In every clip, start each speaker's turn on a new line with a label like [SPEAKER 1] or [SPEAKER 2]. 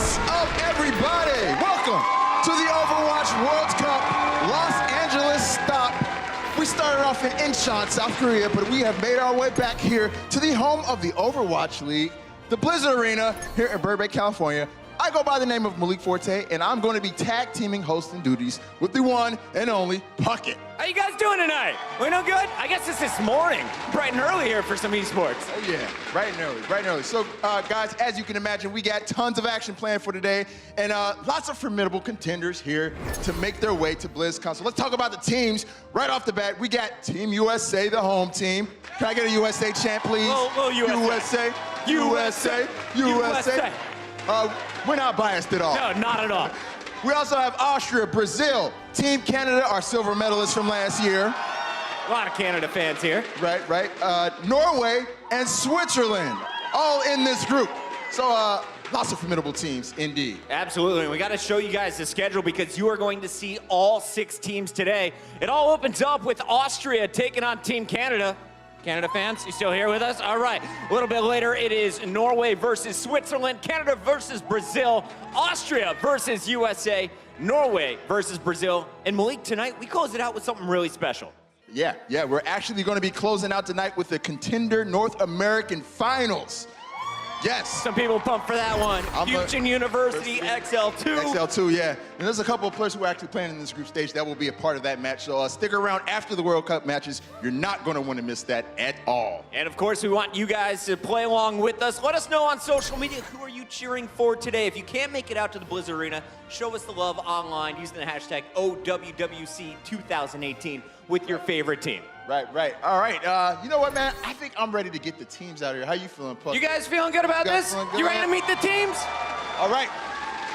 [SPEAKER 1] What's up, everybody? Welcome to the Overwatch World Cup Los Angeles stop. We started off in Incheon, South Korea, but we have made our way back here to the home of the Overwatch League, the Blizzard Arena here in Burbank, California. I go by the name of Malik Forte, and I'm going to be tag teaming hosting duties with the one and only Puckett.
[SPEAKER 2] How you guys doing tonight? We no good? I guess it's this morning, bright and early here for some esports.
[SPEAKER 1] Oh yeah, bright and early, bright and early. So guys, as you can imagine, we got tons of action planned for today, and lots of formidable contenders here to make their way to BlizzCon. So let's talk about the teams right off the bat. We got Team USA, the home team. Can I get a USA chant, please?
[SPEAKER 2] Well, USA.
[SPEAKER 1] USA, USA. We're not biased at all.
[SPEAKER 2] No, not at all.
[SPEAKER 1] We also have Austria, Brazil, Team Canada, our silver medalists from last year.
[SPEAKER 2] A lot of Canada fans here.
[SPEAKER 1] Right. Norway and Switzerland, all in this group. So lots of formidable teams, indeed.
[SPEAKER 2] Absolutely, and we got to show you guys the schedule because you are going to see all 6 teams today. It all opens up with Austria taking on Team Canada. Canada fans, you still here with us? All right, a little bit later, it is Norway versus Switzerland, Canada versus Brazil, Austria versus USA, Norway versus Brazil, and Malik, tonight, we close it out with something really special.
[SPEAKER 1] Yeah, we're actually going to be closing out tonight with the Contender North American Finals. Yes.
[SPEAKER 2] Some people pumped for that one. Houston University XL2.
[SPEAKER 1] XL2, yeah. And there's a couple of players who are actually playing in this group stage that will be a part of that match. So stick around after the World Cup matches. You're not going to want to miss that at all.
[SPEAKER 2] And of course, we want you guys to play along with us. Let us know on social media, who are you cheering for today? If you can't make it out to the Blizzard Arena, show us the love online using the hashtag OWWC2018 with your favorite team.
[SPEAKER 1] Right. All right. You know what, man? I think I'm ready to get the teams out of here. How you feeling, Puck?
[SPEAKER 2] You guys feeling good about this? You ready to meet the teams?
[SPEAKER 1] All right.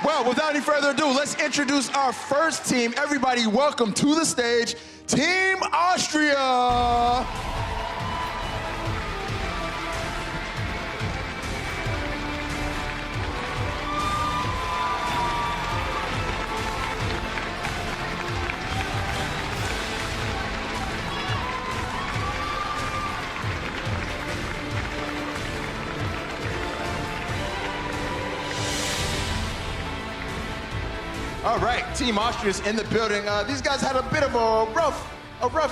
[SPEAKER 1] Well, without any further ado, let's introduce our first team. Everybody, welcome to the stage, Team Austria. All right, Team Austria's in the building. These guys had a bit of a rough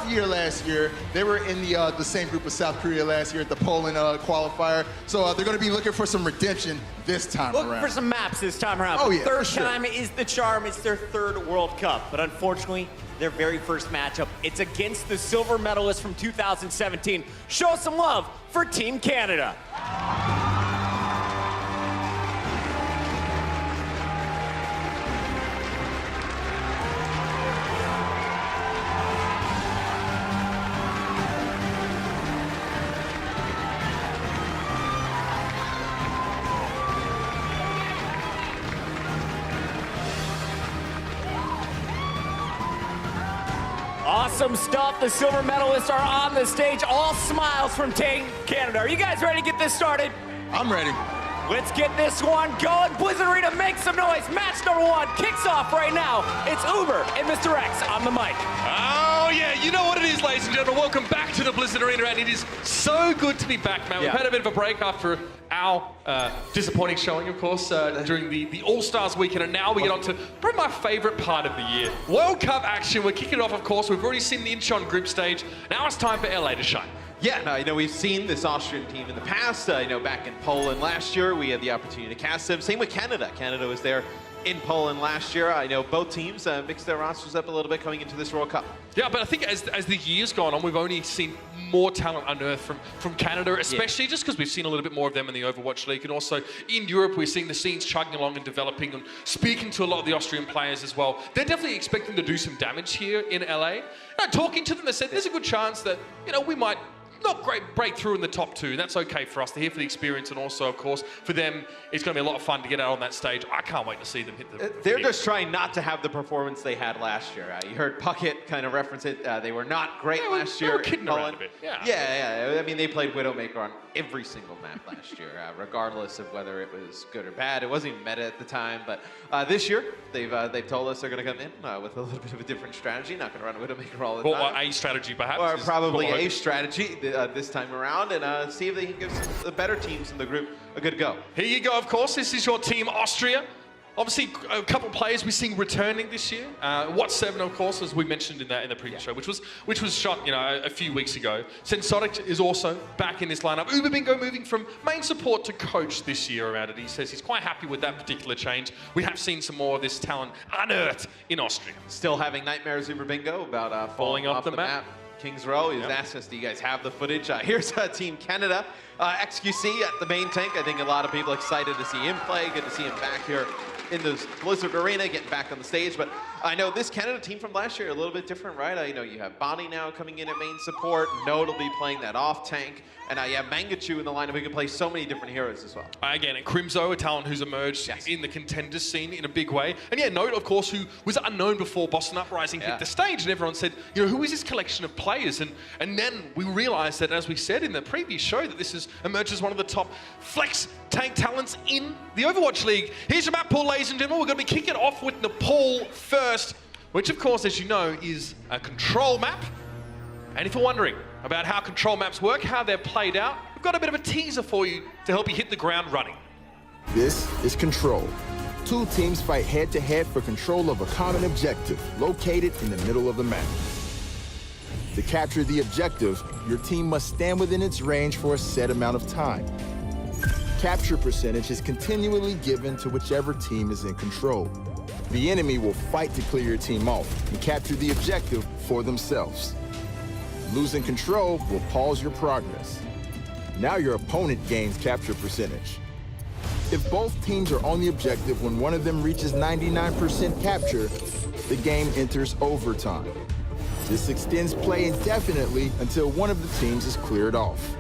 [SPEAKER 1] year last year. They were in the same group as South Korea last year at the Poland qualifier. So they're going to be looking for some redemption this time around.
[SPEAKER 2] Looking for some maps this time around.
[SPEAKER 1] Oh, yeah,
[SPEAKER 2] Third
[SPEAKER 1] for sure.
[SPEAKER 2] time is the charm. It's their 3rd World Cup. But unfortunately, their very first matchup, it's against the silver medalist from 2017. Show some love for Team Canada. Awesome stuff. The silver medalists are on the stage. All smiles from Team Canada. Are you guys ready to get this started?
[SPEAKER 1] I'm ready.
[SPEAKER 2] Let's get this one going. Blizzard Arena, make some noise. Match number 1 kicks off right now. It's Uber and Mr. X on the mic.
[SPEAKER 3] Oh, yeah, you know what it is, ladies and gentlemen. Welcome back to the Blizzard Arena, and it is so good to be back, man. We've had a bit of a break after our disappointing showing, of course, during the All-Stars weekend, and now we get on to probably my favorite part of the year. World Cup action. We're kicking it off, of course. We've already seen the Incheon group stage. Now it's time for LA to shine.
[SPEAKER 4] Yeah, we've seen this Austrian team in the past. Back in Poland last year, we had the opportunity to cast them. Same with Canada. Canada was there in Poland last year. I know both teams mixed their rosters up a little bit coming into this World Cup.
[SPEAKER 3] Yeah, but I think as the years gone on, we've only seen more talent unearthed from Canada, especially just because we've seen a little bit more of them in the Overwatch League. And also in Europe, we're seeing the scenes chugging along and developing and speaking to a lot of the Austrian players as well. They're definitely expecting to do some damage here in LA. Talking to them, they said there's a good chance that, we might not great breakthrough in the top 2, and that's okay for us. They're here for the experience, and also, of course, for them, it's going to be a lot of fun to get out on that stage. I can't wait to see them hit the...
[SPEAKER 4] They're just trying not to have the performance they had last year. You heard Puckett kind of reference it. They were not great last year.
[SPEAKER 3] They were kidding around a bit.
[SPEAKER 4] Yeah. I mean, they played Widowmaker on every single map last year, regardless of whether it was good or bad. It wasn't even meta at the time, but this year, they've told us they're going to come in with a little bit of a different strategy. Not going to run Widowmaker all the time.
[SPEAKER 3] Or a strategy, perhaps.
[SPEAKER 4] Or probably a strategy this time around, and see if they can give the better teams in the group a good go.
[SPEAKER 3] Here you go, of course. This is your team, Austria. Obviously, a couple of players we're seeing returning this year. What's 7, of course, as we mentioned in the previous show, which was shot, a few weeks ago. Sensotic is also back in this lineup. Bingo moving from main support to coach this year around it. He says he's quite happy with that particular change. We have seen some more of this talent unearthed in Austria.
[SPEAKER 4] Still having nightmares, Bingo, about falling off the map. Kings Row, he's asked us, do you guys have the footage? Here's Team Canada. XQC at the main tank. I think a lot of people excited to see him play. Good to see him back here in the Blizzard Arena, getting back on the stage. But I know this Canada team from last year a little bit different, right? I know you have Bonnie now coming in at main support. Notably playing that off tank. And you have Mangachu in the lineup who can play so many different heroes as well.
[SPEAKER 3] Again, and Crimzo, a talent who's emerged in the contenders scene in a big way. And yeah, Note, of course, who was unknown before Boston Uprising hit the stage, and everyone said, who is this collection of players? And then we realized that, as we said in the previous show, that this has emerged as one of the top flex tank talents in the Overwatch League. Here's your map pool, ladies and gentlemen. We're going to be kicking off with Nepal first, which, of course, as you know, is a control map. And if you're wondering about how control maps work, how they're played out, we've got a bit of a teaser for you to help you hit the ground running.
[SPEAKER 5] This is Control. 2 teams fight head-to-head for control of a common objective located in the middle of the map. To capture the objective, your team must stand within its range for a set amount of time. Capture percentage is continually given to whichever team is in control. The enemy will fight to clear your team off and capture the objective for themselves. Losing control will pause your progress. Now your opponent gains capture percentage. If both teams are on the objective when one of them reaches 99% capture, the game enters overtime. This extends play indefinitely until one of the teams is cleared off.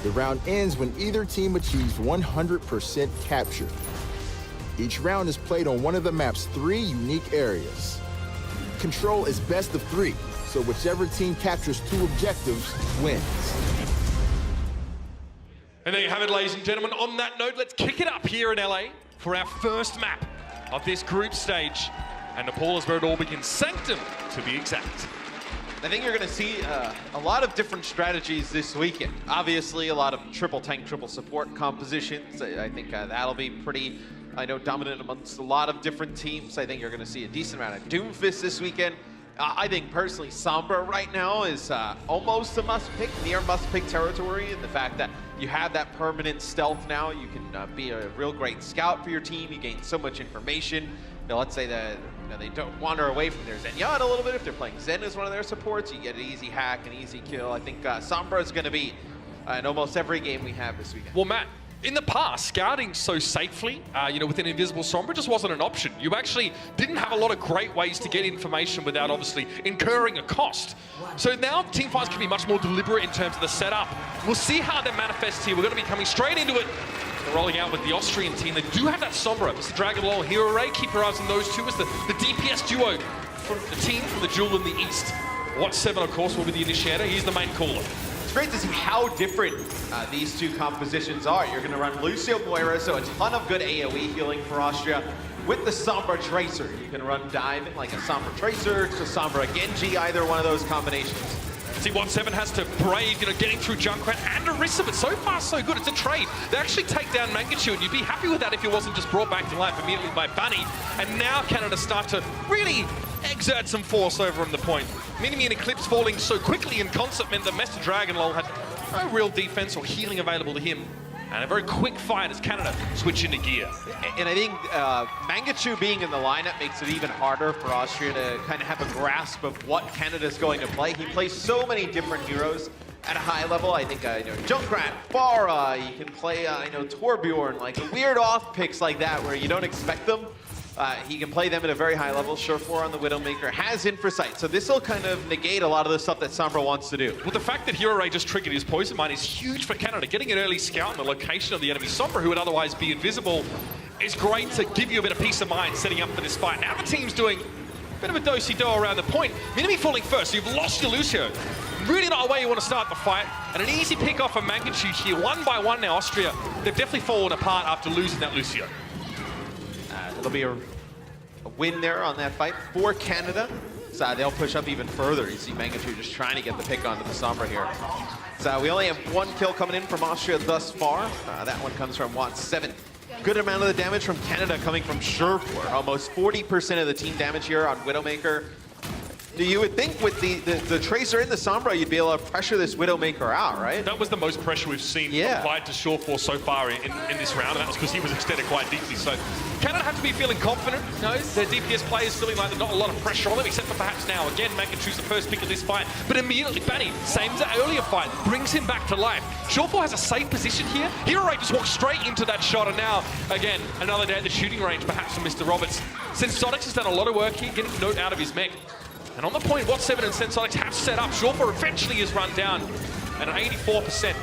[SPEAKER 5] The round ends when either team achieves 100% capture. Each round is played on one of the map's 3 unique areas. Control is best of 3. So whichever team captures 2 objectives wins.
[SPEAKER 3] And there you have it, ladies and gentlemen. On that note, let's kick it up here in LA for our first map of this group stage. And Nepal is where it all begins. Sanctum, to be exact.
[SPEAKER 4] I think you're going to see a lot of different strategies this weekend. Obviously, a lot of triple tank, triple support compositions. I think that'll be pretty, dominant amongst a lot of different teams. I think you're going to see a decent amount of Doomfist this weekend. I think personally Sombra right now is almost a must-pick, near must-pick territory, in the fact that you have that permanent stealth now. You can be a real great scout for your team. You gain so much information. Let's say that they don't wander away from their Zenyatta a little bit. If they're playing Zen as one of their supports, you get an easy hack, an easy kill. I think Sombra is going to be in almost every game we have this weekend.
[SPEAKER 3] Well, Matt, in the past, scouting so safely, with an invisible Sombra just wasn't an option. You actually didn't have a lot of great ways to get information without obviously incurring a cost. So now teamfights can be much more deliberate in terms of the setup. We'll see how that manifests here. We're going to be coming straight into it. We're rolling out with the Austrian team. They do have that Sombra. Mr. Dragon Lol, Hero Ray. Keep your eyes on those two as the DPS duo from the team from the Jewel in the East. What's 7, of course, will be the initiator. He's the main caller.
[SPEAKER 4] It's great to see how different these 2 compositions are. You're going to run Lucio Moira, so a ton of good AoE healing for Austria. With the Sombra Tracer, you can run dive in like a Sombra Tracer to Sombra Genji, either one of those combinations.
[SPEAKER 3] See, 1-7 has to brave, getting through Junkrat and Orisa, but so far so good. It's a trade. They actually take down Mangachu, and you'd be happy with that if it wasn't just brought back to life immediately by Bunny. And now Canada start to really exert some force over on the point. Minimi and Eclipse falling so quickly in concert meant that Mr. Dragon Lol had no real defense or healing available to him. And a very quick fight as Canada switch into gear.
[SPEAKER 4] And I think Mangachu being in the lineup makes it even harder for Austria to kind of have a grasp of what Canada's going to play. He plays so many different heroes at a high level. I think, Junkrat, Pharah, you can play, Torbjorn, like weird off picks like that where you don't expect them. He can play them at a very high level. Surefour on the Widowmaker has Infrasight, so this will kind of negate a lot of the stuff that Sombra wants to do.
[SPEAKER 3] Well, the fact that Hero Ray just triggered his Poison Mine is huge for Canada. Getting an early scout on the location of the enemy Sombra, who would otherwise be invisible, is great to give you a bit of peace of mind setting up for this fight. Now the team's doing a bit of a do-si-do around the point. Minimi falling first, so you've lost your Lucio. Really not a way you want to start the fight. And an easy pick off of Mangachu here. 1 by 1 now, Austria. They've definitely fallen apart after losing that Lucio.
[SPEAKER 4] It'll be a win there on that fight for Canada. So they'll push up even further. You see Mangachu just trying to get the pick onto the Sombra here. So we only have 1 kill coming in from Austria thus far. That one comes from Watt 7. good amount of the damage from Canada coming from Surefour. Almost 40% of the team damage here on Widowmaker. You would think with the Tracer in the Sombra, you'd be able to pressure this Widowmaker out, right?
[SPEAKER 3] That was the most pressure we've seen applied to Surefour so far in this round, and that was because he was extended quite deeply. So Canada have to be feeling confident. No, their DPS players feeling like there's not a lot of pressure on them, except for perhaps now. Again, Mangachu's the first pick of this fight, but immediately, Benny, same as the earlier fight, brings him back to life. Surefour has a safe position here. Hero Ray just walks straight into that shot, and now, again, another day at the shooting range, perhaps from Mr. Roberts. Sensotix has done a lot of work here, getting Note out of his mech. And on the point, what 7 and Sensotix have set up, Surefour eventually is run down. And at 84%,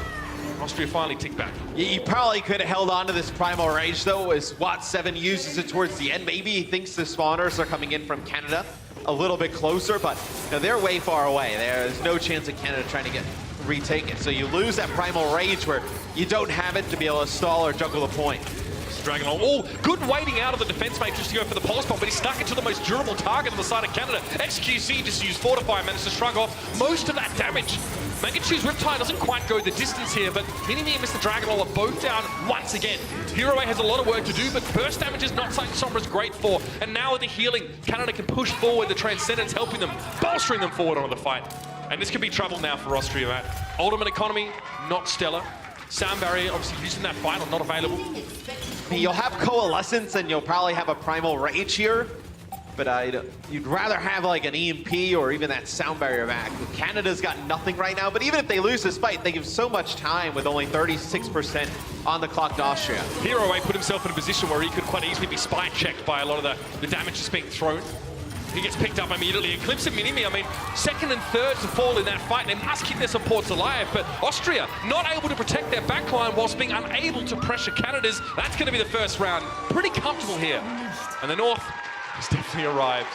[SPEAKER 3] Austria finally tick back.
[SPEAKER 4] You probably could have held on to this Primal Rage, though, as Watt 7 uses it towards the end. Maybe he thinks the spawners are coming in from Canada a little bit closer, but you know, they're way far away. There's no chance of Canada trying to retake it. So you lose that Primal Rage where you don't have it to be able to stall or juggle the point.
[SPEAKER 3] Dragging along. Oh, good waiting out of the defense matrix to go for the pulse bomb, but he stuck it to the most durable target on the side of Canada. XQC just used Fortify, managed to shrug off most of that damage. Mangachu's Riptide doesn't quite go the distance here, but Mini-Me and Mr. Dragonlord are both down once again. Hero Ray has a lot of work to do, but burst damage is not something Sombra's great for. And now with the healing, Canada can push forward, the Transcendence helping them, bolstering them forward on the fight. And this could be trouble now for Austria, Matt. Ultimate economy, not stellar. Sound barrier, obviously using that final, not available.
[SPEAKER 4] You'll have Coalescence and you'll probably have a Primal Rage here, but you'd rather have like an EMP or even that sound barrier back. Canada's got nothing right now, but even if they lose this fight, they give so much time with only 36% on the clock to Austria.
[SPEAKER 3] Hero Ray put himself in a position where he could quite easily be spy checked by a lot of the damage that's being thrown. He gets picked up immediately. Eclipse and Mini-Me, I mean, second and third to fall in that fight. They must keep their supports alive, but Austria not able to protect their backline whilst being unable to pressure Canada's. That's going to be the first round. Pretty comfortable here. And the North has definitely arrived.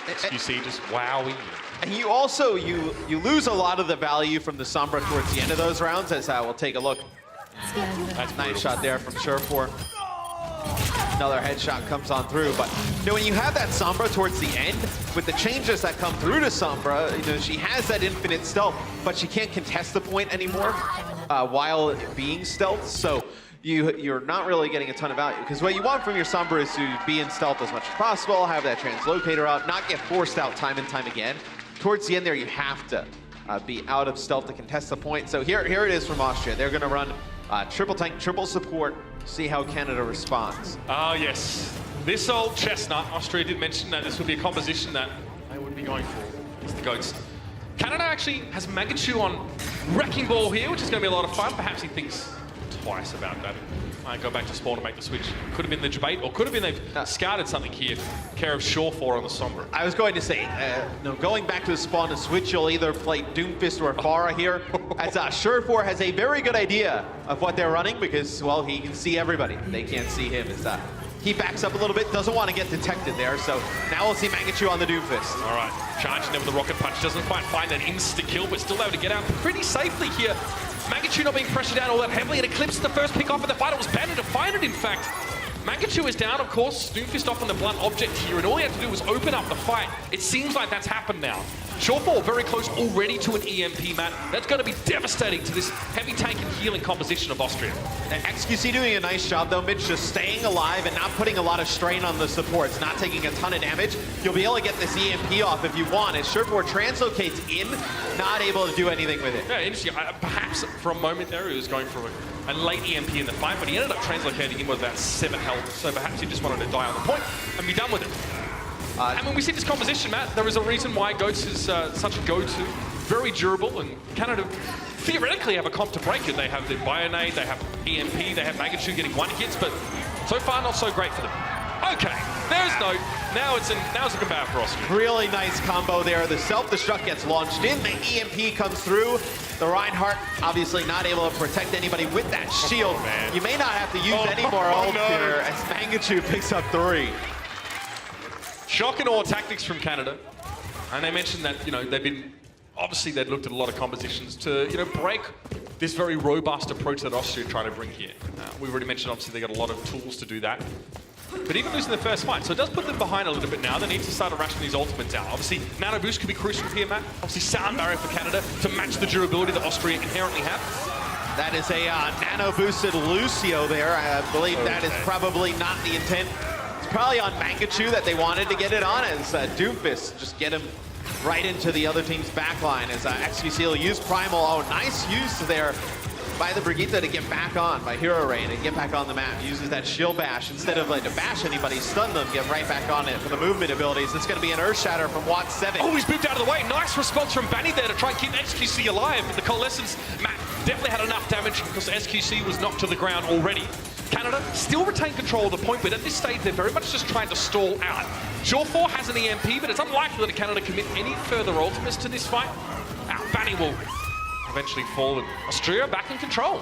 [SPEAKER 3] XQC just wowing.
[SPEAKER 4] And you also, you lose a lot of the value from the Sombra towards the end of those rounds, as we'll take a look. That's nice shot there from Surefour. Another headshot comes on through, but you know, when you have that Sombra towards the end, with the changes that come through to Sombra, you know, she has that infinite stealth, but she can't contest the point anymore while being stealth. So you're not really getting a ton of value, because what you want from your Sombra is to be in stealth as much as possible, have that translocator out, not get forced out time and time again. Towards the end there, you have to be out of stealth to contest the point. So here it is from Austria. They're going to run triple tank, triple support, see how Canada responds.
[SPEAKER 3] Oh, yes. This old chestnut, Austria did mention that this would be a composition that they would be going for. It's the GOATs. Canada actually has Mangachu on Wrecking Ball here, which is going to be a lot of fun. Perhaps he thinks twice about that. Might go back to spawn to make the switch. Could have been the debate, or could have been they've scouted something here. Care of Surefour on the Sombra.
[SPEAKER 4] I was going to say, no, going back to the spawn to switch, you'll either play Doomfist or Pharah here. As Surefour has a very good idea of what they're running, because, well, he can see everybody. They can't see him. As he backs up a little bit, doesn't want to get detected there. So now we'll see Mangachu on the Doomfist.
[SPEAKER 3] All right, charging in with the rocket punch. Doesn't quite find an insta-kill, but still able to get out pretty safely here. Mangachu not being pressured down all that heavily, and Eclipse the first pick off of the fight. It was better to find it, in fact. Mangachu is down, of course. Doomfist off on the blunt object here, and all he had to do was open up the fight. It seems like that's happened now. Surefour very close already to an EMP, Matt. That's going to be devastating to this heavy tank and healing composition of Austria.
[SPEAKER 4] And XQC doing a nice job, though, Mitch, just staying alive and not putting a lot of strain on the supports, not taking a ton of damage. You'll be able to get this EMP off if you want. As Surefour translocates in, not able to do anything with it.
[SPEAKER 3] Yeah, interesting. Perhaps for a moment there, he was going for a late EMP in the fight, but he ended up translocating in with about 7 health. So perhaps he just wanted to die on the point and be done with it. And when we see this composition, Matt, there is a reason why GOATS is such a go-to. Very durable, and Canada theoretically have a comp to break it. They have the Bionade, they have EMP, they have Mangachu getting 1 hits, but so far not so great for them. Okay, there's no. Now it's looking bad for Austria.
[SPEAKER 4] Really nice combo there. The self-destruct gets launched in, the EMP comes through. The Reinhardt obviously not able to protect anybody with that shield. You may not have to use any more ult here as Mangachu picks up 3.
[SPEAKER 3] Shock and awe tactics from Canada, and they mentioned that, you know, they'd looked at a lot of compositions to, you know, break this very robust approach that Austria are trying to bring here. We've already mentioned, obviously, they got a lot of tools to do that. But even losing the first fight, so it does put them behind a little bit now. They need to start rationing these ultimates out. Obviously, Nano Boost could be crucial here, Matt. Obviously, Sound Barrier for Canada to match the durability that Austria inherently have.
[SPEAKER 4] That is a nano-boosted Lucio there. I believe that is probably not the intent. It's probably on Mangachu that they wanted to get it on, as Doomfist just get him right into the other team's backline as XQC will use Primal. Oh, nice use there by the Brigitte to get back on, by Hero Rain, and get back on the map. Uses that shield bash instead of like to bash anybody, stun them, get right back on it for the movement abilities. It's going to be an Earth Shatter from Watt 7.
[SPEAKER 3] Oh, he's moved out of the way. Nice response from Banny there to try and keep XQC alive. But the Coalescence map definitely had enough damage because SQC was knocked to the ground already. Canada still retain control of the point, but at this stage, they're very much just trying to stall out. Sure4 has an EMP, but it's unlikely that Canada commit any further ultimates to this fight. Banny will eventually fall, and Austria back in control.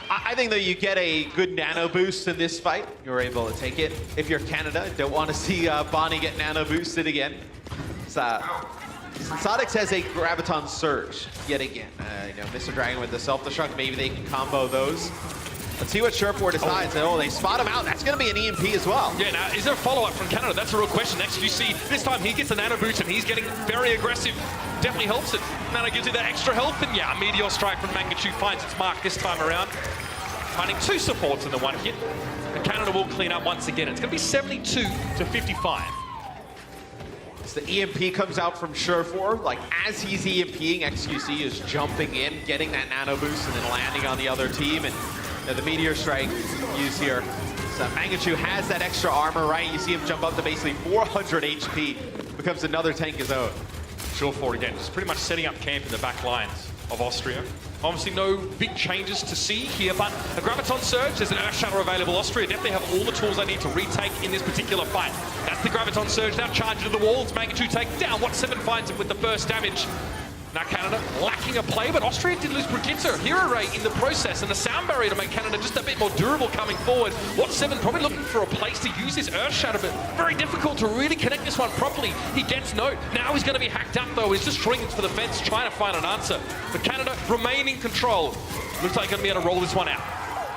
[SPEAKER 4] I think that you get a good nano boost in this fight. You're able to take it. If you're Canada, don't want to see Bonnie get nano boosted again. Sodix has a Graviton Surge yet again. Mr. Dragon with the self-destruct, maybe they can combo those. Let's see what Sure4 decides. Oh, they spot him out. That's going to be an EMP as well.
[SPEAKER 3] Yeah, now, is there a follow-up from Canada? That's a real question. XQC, this time he gets a nano boost and he's getting very aggressive. Definitely helps it. Nano gives you that extra health, and yeah, a Meteor Strike from Mangachu finds its mark this time around. Finding 2 supports in the 1 hit. And Canada will clean up once again. It's going to be 72 to 55.
[SPEAKER 4] So the EMP comes out from Sure4. Like, as he's EMPing, XQC is jumping in, getting that nano boost, and then landing on the other team. And the Meteor Strike used here. So Mangachu has that extra armor, right? You see him jump up to basically 400 HP. Becomes another tank his own.
[SPEAKER 3] Sure4 again, just pretty much setting up camp in the back lines of Austria. Obviously no big changes to see here, but a Graviton Surge, there's an Earth Shatter available. Austria definitely have all the tools they need to retake in this particular fight. That's the Graviton Surge, now charged to the walls. Mangachu taken down. Watt 7 finds him with the burst damage. Now Canada lacking a play, but Austria did lose Brigitte, Hero Ray in the process, and the sound barrier to make Canada just a bit more durable coming forward. Watt 7 probably looking for a place to use this Earth Shatter, but very difficult to really connect this one properly. He gets Note. Now he's going to be hacked up though. He's just swinging for the fence, trying to find an answer. But Canada remain in control. Looks like they're going to be able to roll this one out.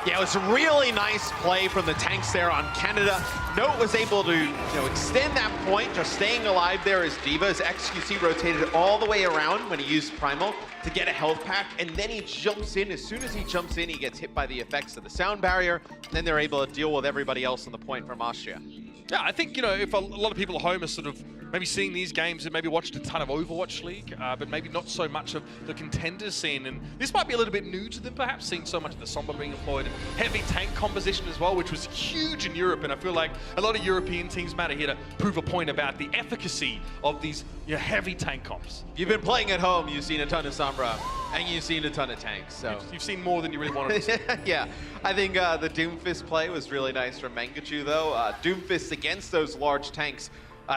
[SPEAKER 4] Yeah, it was a really nice play from the tanks there on Canada. Note was able to extend that point, just staying alive there as Diva, as XQC rotated all the way around when he used Primal to get a health pack, and then he jumps in. As soon as he jumps in, he gets hit by the effects of the sound barrier, and then they're able to deal with everybody else on the point from Austria.
[SPEAKER 3] Yeah, I think, if a lot of people at home are sort of maybe seeing these games and maybe watched a ton of Overwatch League, but maybe not so much of the contenders scene, and this might be a little bit new to them perhaps, seeing so much of the Sombra being employed, and heavy tank composition as well, which was huge in Europe, and I feel like a lot of European teams matter here to prove a point about the efficacy of these heavy tank comps.
[SPEAKER 4] You've been playing at home, you've seen a ton of Sombra, and you've seen a ton of tanks, so.
[SPEAKER 3] You've seen more than you really wanted to see.
[SPEAKER 4] Yeah, I think the Doomfist play was really nice from Mangachu though. Doomfist against those large tanks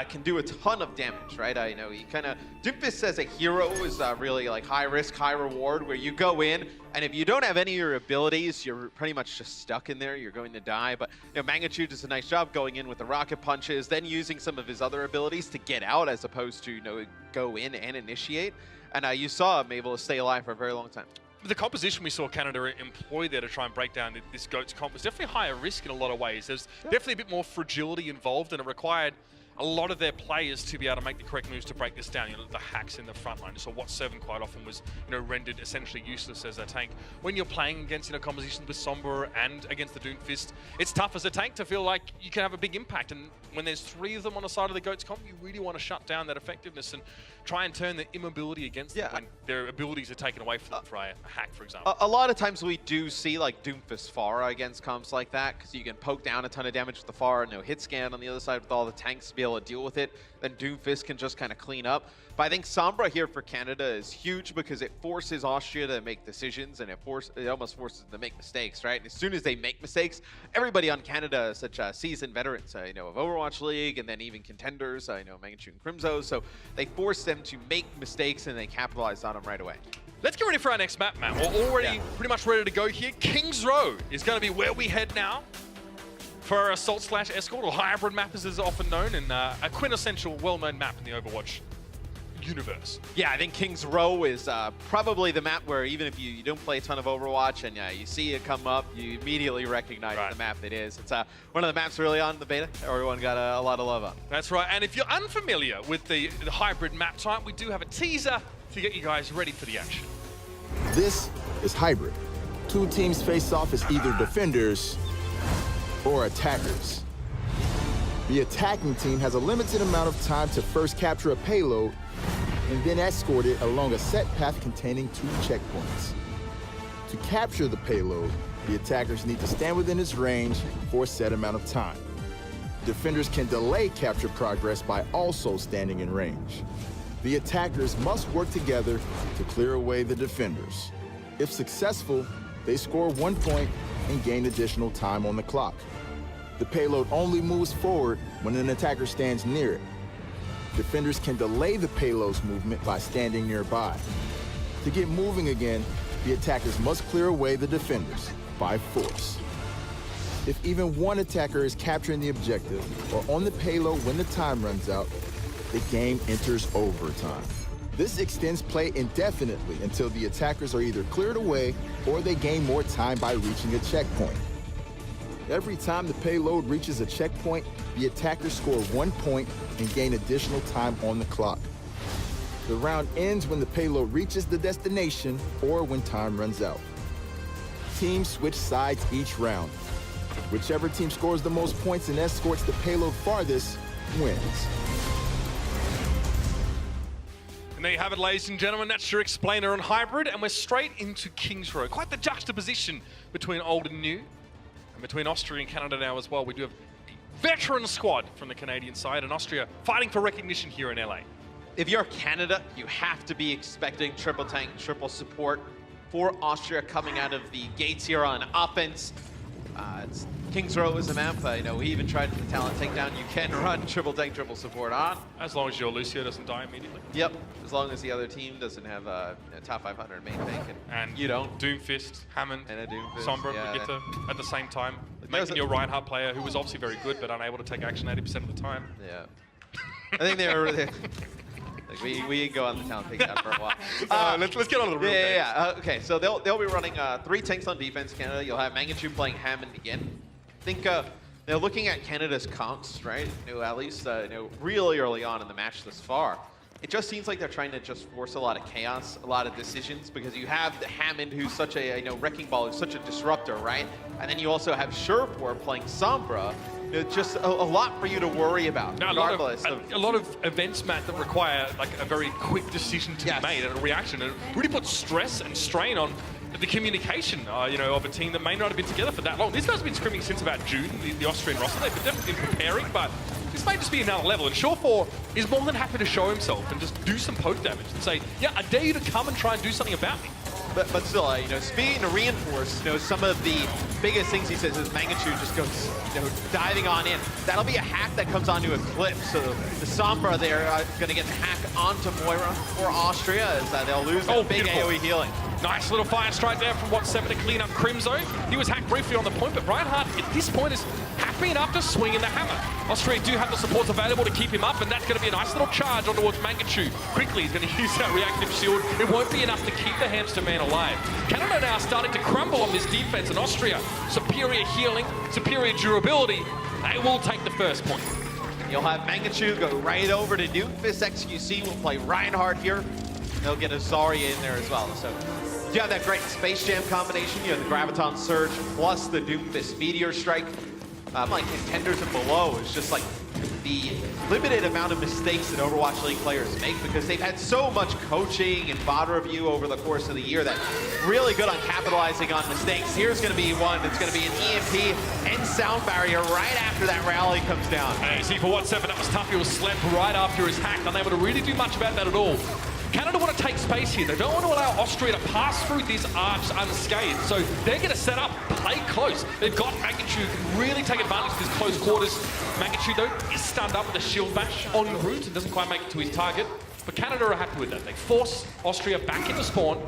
[SPEAKER 4] can do a ton of damage, right? Doomfist as a hero is really like high risk, high reward, where you go in, and if you don't have any of your abilities, you're pretty much just stuck in there, you're going to die. But Mangachu does a nice job going in with the rocket punches, then using some of his other abilities to get out as opposed to go in and initiate. And you saw him able to stay alive for a very long time.
[SPEAKER 3] The composition we saw Canada employ there to try and break down this GOATS comp was definitely higher risk in a lot of ways. There's definitely a bit more fragility involved, and it required a lot of their players to be able to make the correct moves to break this down. The hacks in the front line. So Watt 7 quite often was rendered essentially useless as a tank. When you're playing against compositions with Sombra and against the Doomfist, it's tough as a tank to feel like you can have a big impact. And when there's 3 of them on the side of the GOATS comp, you really want to shut down that effectiveness and try and turn the immobility against them when their abilities are taken away from them for a hack, for example.
[SPEAKER 4] A lot of times we do see like Doomfist Pharah against comps like that, because you can poke down a ton of damage with the Pharah, no hit scan on the other side with all the tanks to be able to deal with it. Then Doomfist can just kind of clean up. But I think Sombra here for Canada is huge because it forces Austria to make decisions, and it almost forces them to make mistakes, right? And as soon as they make mistakes, everybody on Canada is such seasoned veterans, of Overwatch League, and then even contenders, Mangachu and Crimzo. So they force them to make mistakes, and they capitalize on them right away.
[SPEAKER 3] Let's get ready for our next map, man. We're already pretty much ready to go here. King's Row is going to be where we head now for our Assault/Escort, or hybrid map as is often known, and a quintessential, well-known map in the Overwatch universe. Yeah,
[SPEAKER 4] I think King's Row is probably the map where even if you don't play a ton of Overwatch and you see it come up, you immediately recognize the map it is. It's one of the maps early on in the beta. Everyone got a lot of love on.
[SPEAKER 3] That's right, and if you're unfamiliar with the hybrid map type, we do have a teaser to get you guys ready for the action.
[SPEAKER 5] This is Hybrid. 2 teams face off as either defenders or attackers. The attacking team has a limited amount of time to first capture a payload and then escort it along a set path containing 2 checkpoints. To capture the payload, the attackers need to stand within its range for a set amount of time. Defenders can delay capture progress by also standing in range. The attackers must work together to clear away the defenders. If successful, they score 1 point and gain additional time on the clock. The payload only moves forward when an attacker stands near it. Defenders can delay the payload's movement by standing nearby. To get moving again, the attackers must clear away the defenders by force. If even one attacker is capturing the objective or on the payload when the time runs out, the game enters overtime. This extends play indefinitely until the attackers are either cleared away or they gain more time by reaching a checkpoint. Every time the payload reaches a checkpoint, the attackers score 1 point and gain additional time on the clock. The round ends when the payload reaches the destination or when time runs out. Teams switch sides each round. Whichever team scores the most points and escorts the payload farthest wins.
[SPEAKER 3] And there you have it, ladies and gentlemen. That's your explainer on Hybrid, and we're straight into Kings Row. Quite the juxtaposition between old and new, and between Austria and Canada now as well. We do have a veteran squad from the Canadian side, and Austria fighting for recognition here in LA.
[SPEAKER 4] If you're Canada, you have to be expecting triple tank, triple support for Austria coming out of the gates here on offense. Kings Row is a map, we even tried the talent takedown. You can run triple tank, triple support on.
[SPEAKER 3] As long as your Lucio doesn't die immediately.
[SPEAKER 4] Yep, as long as the other team doesn't have a top 500 main tank.
[SPEAKER 3] And
[SPEAKER 4] you don't.
[SPEAKER 3] Doomfist, Hammond,
[SPEAKER 4] And a Doomfist,
[SPEAKER 3] Sombra,
[SPEAKER 4] yeah.
[SPEAKER 3] Brigitte at the same time.
[SPEAKER 4] There's
[SPEAKER 3] Making your Reinhardt player, who was obviously very good, but unable to take action 80% of the time.
[SPEAKER 4] Yeah. I think they were... Like we go on the talent takedown for a while.
[SPEAKER 3] Let's get on to the real game.
[SPEAKER 4] Okay, so they'll be running 3 tanks on defense, Canada. You'll have Mangachu playing Hammond again. I think they're looking at Canada's comps, right? At least really early on in the match thus far. It just seems like they're trying to just force a lot of chaos, a lot of decisions, because you have Hammond, who's such a wrecking ball, who's such a disruptor, right? And then you also have Sherpor playing Sombra. Just a lot for you to worry about, regardless
[SPEAKER 3] a lot of events, Matt, that require like a very quick decision to be made and a reaction, and it really puts stress and strain on the communication, of a team that may not have been together for that long. These guys have been scrimming since about June, the Austrian roster. They've definitely been preparing, but this may just be another level. And Sherpor is more than happy to show himself and just do some poke damage and say, yeah, I dare you to come and try and do something about me.
[SPEAKER 4] But still, speaking to reinforce, some of the biggest things he says is Mangachu just goes, diving on in. That'll be a hack that comes onto a clip. So the Sombra, they're going to get the hack onto Moira for Austria, as they'll lose that big AoE healing.
[SPEAKER 3] Nice little fire strike there from What7 to clean up Crimzo. He was hacked briefly on the point, but Reinhardt at this point is happy enough to swing in the hammer. Austria do have the supports available to keep him up, and that's going to be a nice little charge on towards Mangachu. Quickly, he's going to use that reactive shield. It won't be enough to keep the hamster man alive. Canada now starting to crumble on this defense, and Austria, superior healing, superior durability, they will take the first point.
[SPEAKER 4] You'll have Mangachu go right over to Doomfist. XQC will play Reinhardt here. They'll get a Zarya in there as well. So you have that great Space Jam combination. You have the Graviton Surge plus the Doomfist Meteor Strike. Like contenders and below is just like the limited amount of mistakes that Overwatch League players make, because they've had so much coaching and VOD review over the course of the year that really good on capitalizing on mistakes. Here's going to be one that's going to be an EMP and sound barrier right after that rally comes down.
[SPEAKER 3] And you see for What7, that was tough. He was slept right after his hack, unable to really do much about that at all. Canada want to take space here. They don't want to allow Austria to pass through this arch unscathed. So they're going to set up, play close. They've got Mangachu who can really take advantage of this close quarters. Mangachu, though, is stunned up with a shield bash en route and doesn't quite make it to his target. But Canada are happy with that. They force Austria back into spawn.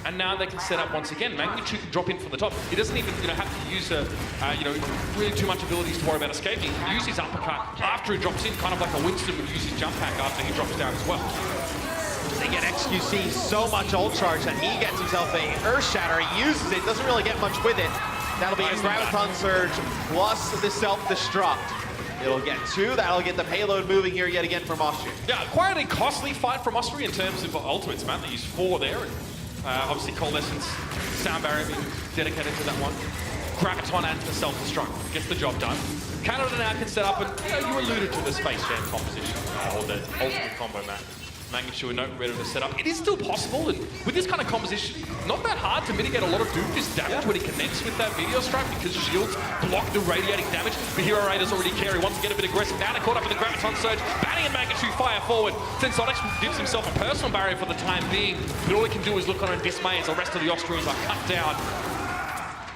[SPEAKER 3] And now they can set up once again. Mangachu can drop in from the top. He doesn't even have to use really too much abilities to worry about escaping. He can use his uppercut after he drops in, kind of like a Winston would use his jump hack after he drops down as well.
[SPEAKER 4] They get XQC so much ult charge that he gets himself a Earth Shatter. He uses it, doesn't really get much with it. That'll be a Graviton Surge plus the Self-Destruct. It'll get 2. That'll get the payload moving here yet again from Austria.
[SPEAKER 3] Yeah, quite a costly fight from Austria in terms of ultimates, man. They used 4 there. And, obviously, Coalescence sound barrier being dedicated to that one. Graviton adds the self-destruct, gets the job done. Canada now can set up, and you alluded to the Space Jam composition, or the ultimate combo map. Making sure we're not ready to set up. It is still possible, and with this kind of composition, not that hard to mitigate a lot of Doomfist damage when he connects with that Meteor Strike, because shields block the radiating damage. The Hero Raid doesn't really care. He wants to get a bit aggressive. Now they're caught up in the Graviton Surge. Banning and Mangachu fire forward. Sensonics gives himself a personal barrier for the time being, but all he can do is look on in dismay as the rest of the Austrians are cut down.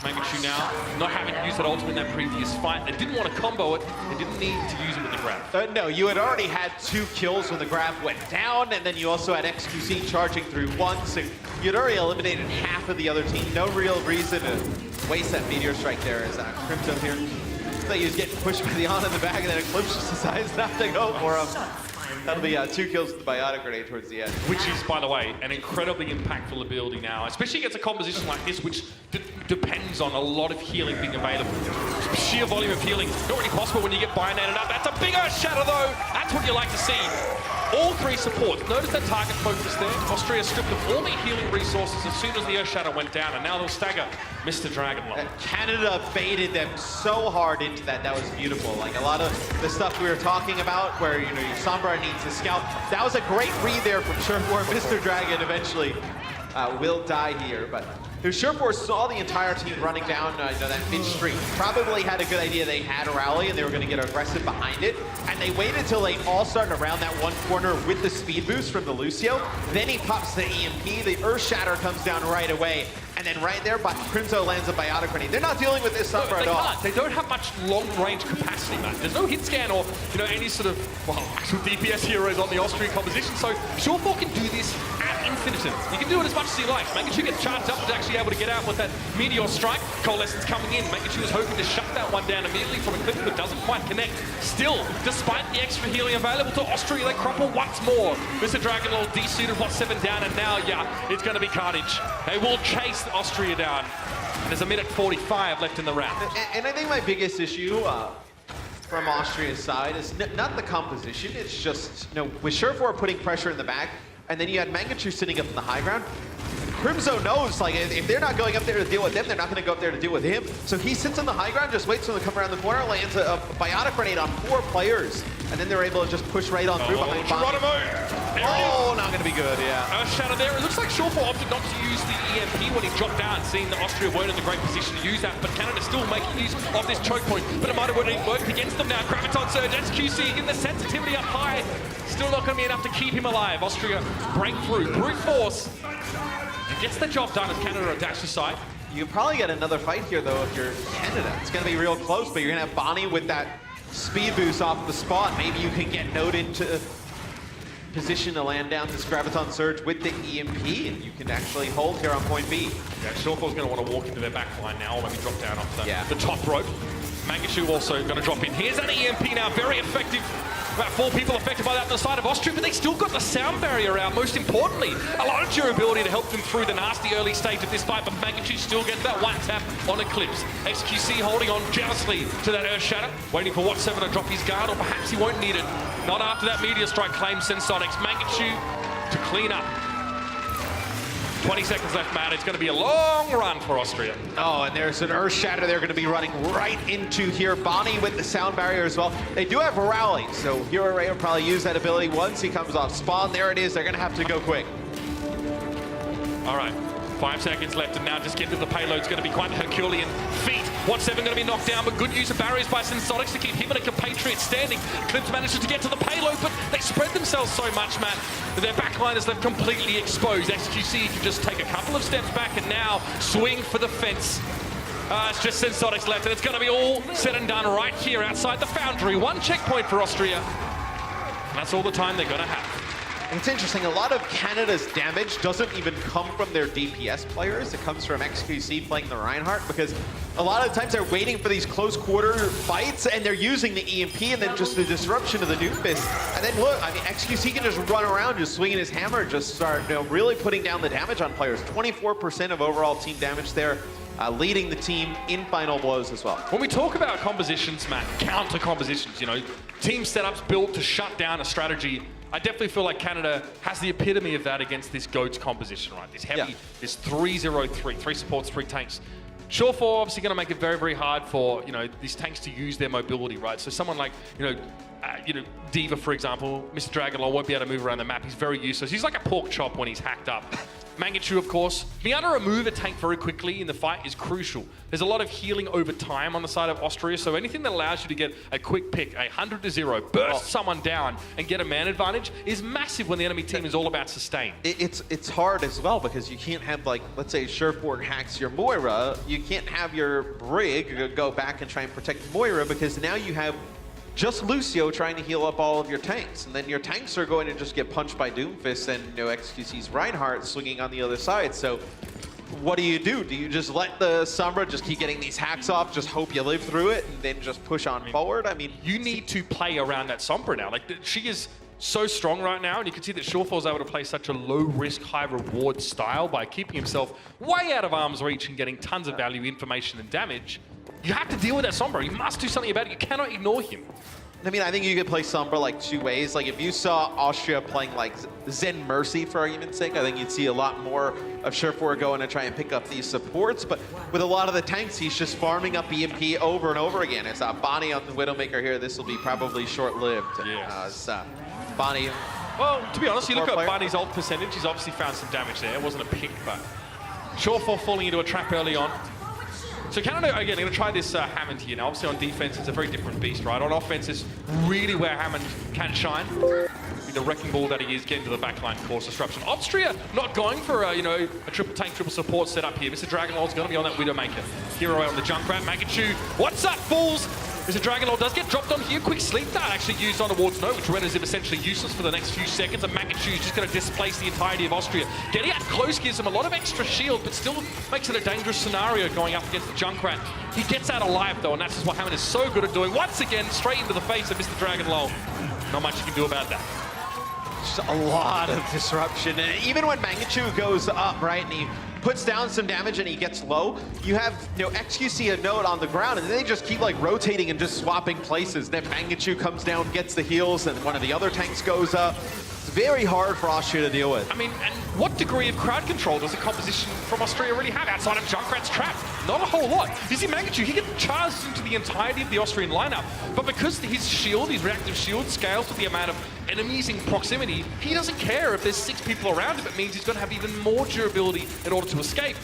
[SPEAKER 3] Mangachu now, not having used that ultimate in that previous fight. They didn't want to combo it. They didn't need to use it with the grab.
[SPEAKER 4] No, you had already had 2 kills when the grab went down, and then you also had XQC charging through 1, so you'd already eliminated half of the other team. No real reason to waste that Meteor Strike there as Crypto here. Looks like he was getting pushed by the on in the back, and then Eclipse just decides not to go for him. That'll be 2 kills with the Biotic Grenade towards the end.
[SPEAKER 3] Which is, by the way, an incredibly impactful ability now, especially against a composition like this, which depends on a lot of healing being available. Sheer volume of healing, not really possible when you get bionated up. That's a big Earth Shatter, though. That's what you like to see. All 3 supports. Notice that target focus there. Austria stripped of all their healing resources as soon as the Earth Shatter went down, and now they'll stagger Mr. Dragonlord.
[SPEAKER 4] Canada baited them so hard into that. That was beautiful. Like a lot of the stuff we were talking about, where your Sombra needs a scout. That was a great read there from Surefour. Mr. Dragon eventually will die here, but Surefour saw the entire team running down that mid-street. Probably had a good idea they had a rally and they were going to get aggressive behind it. And they waited till they all started around that one corner with the speed boost from the Lucio. Then he pops the EMP. The Earth Shatter comes down right away. And then right there, Crimzo lands a Biotic Grenade. They're not dealing with this Sombra at all.
[SPEAKER 3] They don't have much long-range capacity, man. There's no hit scan or any sort of, actual DPS heroes on the Austrian composition. So Surefour can do this ad infinitum. You can do it as much as he likes. Making sure you get charged up to actually able to get out with that Meteor Strike. Coalescence coming in. Making sure he was hoping to shut that one down immediately from Eclipse, but doesn't quite connect. Still, despite the extra healing available to Austria, they crumple once more. Mr. Dragonlord desuited, 7 down, and now, it's going to be carnage. They will chase Austria down. There's a minute 45 left in the round.
[SPEAKER 4] And I think my biggest issue from Austria's side is not the composition. It's just, with Surefour putting pressure in the back, and then you had Mangachu sitting up in the high ground. Crimzo knows, if they're not going up there to deal with them, they're not going to go up there to deal with him. So he sits on the high ground, just waits for them to come around the corner, lands a Biotic Grenade on 4 players, and then they're able to just push right on through behind
[SPEAKER 3] Geronimo!
[SPEAKER 4] Not going to be good, yeah.
[SPEAKER 3] Earth Shatter there. It looks like Surefour opted not to use the EMP when he dropped down, seeing that Austria weren't in a great position to use that, but Canada still making use of this choke point. But it might have worked against them now. Graviton Surge, XQC in the sensitivity up high. Still not going to be enough to keep him alive. Austria break through. Brute force. And gets the job done as Canada dash aside.
[SPEAKER 4] You can probably get another fight here, though, if you're Canada. It's going to be real close, but you're going to have Bonnie with that speed boost off the spot. Maybe you can get Node into position to land down this Graviton Surge with the EMP, and you can actually hold here on point B.
[SPEAKER 3] Yeah, Surefour's going to want to walk into their back line now, or maybe drop down off the top rope. Mangachu also going to drop in. Here's an EMP now, very effective. About 4 people affected by that on the side of Austria, but they still got the sound barrier out, most importantly. A lot of durability to help them through the nasty early stage of this fight, but Mangachu still gets that one tap on Eclipse. XQC holding on jealously to that Earth Shatter, waiting for 7 to drop his guard, or perhaps he won't need it. Not after that Meteor Strike claims Sensonics. Mangachu to clean up. 20 seconds left, Matt. It's going to be a long run for Austria.
[SPEAKER 4] Oh, and there's an Earth Shatter they're going to be running right into here. Bonnie with the sound barrier as well. They do have a rally, so Hero Ray will probably use that ability once he comes off spawn. There it is. They're going to have to go quick.
[SPEAKER 3] All right. 5 seconds left, and now just getting to the payload's going to be quite a Herculean feat. 7 going to be knocked down, but good use of barriers by Sensonics to keep him and a compatriot standing. Clips manages to get to the payload, but they spread themselves so much, Matt, that their backline is left completely exposed. XQC can just take a couple of steps back and now swing for the fence. It's just Sensonics left, and it's going to be all said and done right here outside the Foundry. 1 checkpoint for Austria. And that's all the time they're going to have.
[SPEAKER 4] It's interesting, a lot of Canada's damage doesn't even come from their DPS players. It comes from XQC playing the Reinhardt, because a lot of times they're waiting for these close quarter fights and they're using the EMP and then just the disruption of the Doomfist. And then look, XQC can just run around, just swinging his hammer, just start really putting down the damage on players. 24% of overall team damage there. Leading the team in final blows as well.
[SPEAKER 3] When we talk about compositions, Matt, counter compositions, team setups built to shut down a strategy, I definitely feel like Canada has the epitome of that against this GOATS composition, right? This heavy, this 3-0-3, 3 supports, 3 tanks. Shore-4 obviously going to make it very, very hard for, these tanks to use their mobility, right? So someone like, Diva, for example, Mr. Dragonlord won't be able to move around the map. He's very useless. He's like a pork chop when he's hacked up. Mangachu, of course. Being able to remove a tank very quickly in the fight is crucial. There's a lot of healing over time on the side of Austria, so anything that allows you to get a quick pick, 100-0, burst someone down and get a man advantage is massive when the enemy team is all about sustain.
[SPEAKER 4] It's hard as well because you can't have, like, let's say Surfborg hacks your Moira, you can't have your Brig go back and try and protect Moira because now you have just Lucio trying to heal up all of your tanks. And then your tanks are going to just get punched by Doomfist and XQC's Reinhardt swinging on the other side. So what do? Do you just let the Sombra just keep getting these hacks off, just hope you live through it, and then just push on forward? I mean,
[SPEAKER 3] you need to play around that Sombra now. Like, she is so strong right now, and you can see that Shore4's able to play such a low-risk, high-reward style by keeping himself way out of arm's reach and getting tons of value, information, and damage. You have to deal with that Sombra. You must do something about it. You cannot ignore him.
[SPEAKER 4] I mean, I think you could play Sombra like 2 ways. Like, if you saw Austria playing like Zen Mercy, for argument's sake, I think you'd see a lot more of Surfborg going to try and pick up these supports. But with a lot of the tanks, he's just farming up EMP over and over again. It's Bonnie on the Widowmaker here. This will be probably short-lived.
[SPEAKER 3] Yeah.
[SPEAKER 4] Bonnie.
[SPEAKER 3] Well, to be honest, you look at Bonnie's ult percentage. He's obviously found some damage there. It wasn't a pick, but Shore4 falling into a trap early on. So Canada, again, going to try this Hammond here. Now, obviously on defense, it's a very different beast, right? On offense is really where Hammond can shine. The wrecking ball that he is, getting to the backline, cause disruption. Austria not going for a triple tank, triple support setup here. Mr. Dragonlord's going to be on that Widowmaker. Hero on the Junkrat. Mangachu, what's up, fools? Mr. Dragonlord does get dropped on here. Quick sleep dart actually used on towards No, which renders him essentially useless for the next few seconds. And Mangachu is just going to displace the entirety of Austria. Getting out close gives him a lot of extra shield, but still makes it a dangerous scenario going up against the Junkrat. He gets out alive, though, and that's just what Hammond is so good at doing. Once again, straight into the face of Mr. Dragonlord. Not much you can do about that.
[SPEAKER 4] Just a lot of disruption. And even when Mangachu goes up, right, and he puts down some damage and he gets low, you have, XQC a node on the ground, and they just keep, like, rotating and just swapping places. Then Mangachu comes down, gets the heals, and one of the other tanks goes up. It's very hard for Austria to deal with.
[SPEAKER 3] I mean, and what degree of crowd control does the composition from Austria really have outside of Junkrat's trap? Not a whole lot. You see Mangachu, he gets charged into the entirety of the Austrian lineup, but because his shield, his reactive shield, scales with the amount of enemies in proximity, he doesn't care if there's 6 people around him. It means he's going to have even more durability in order to escape.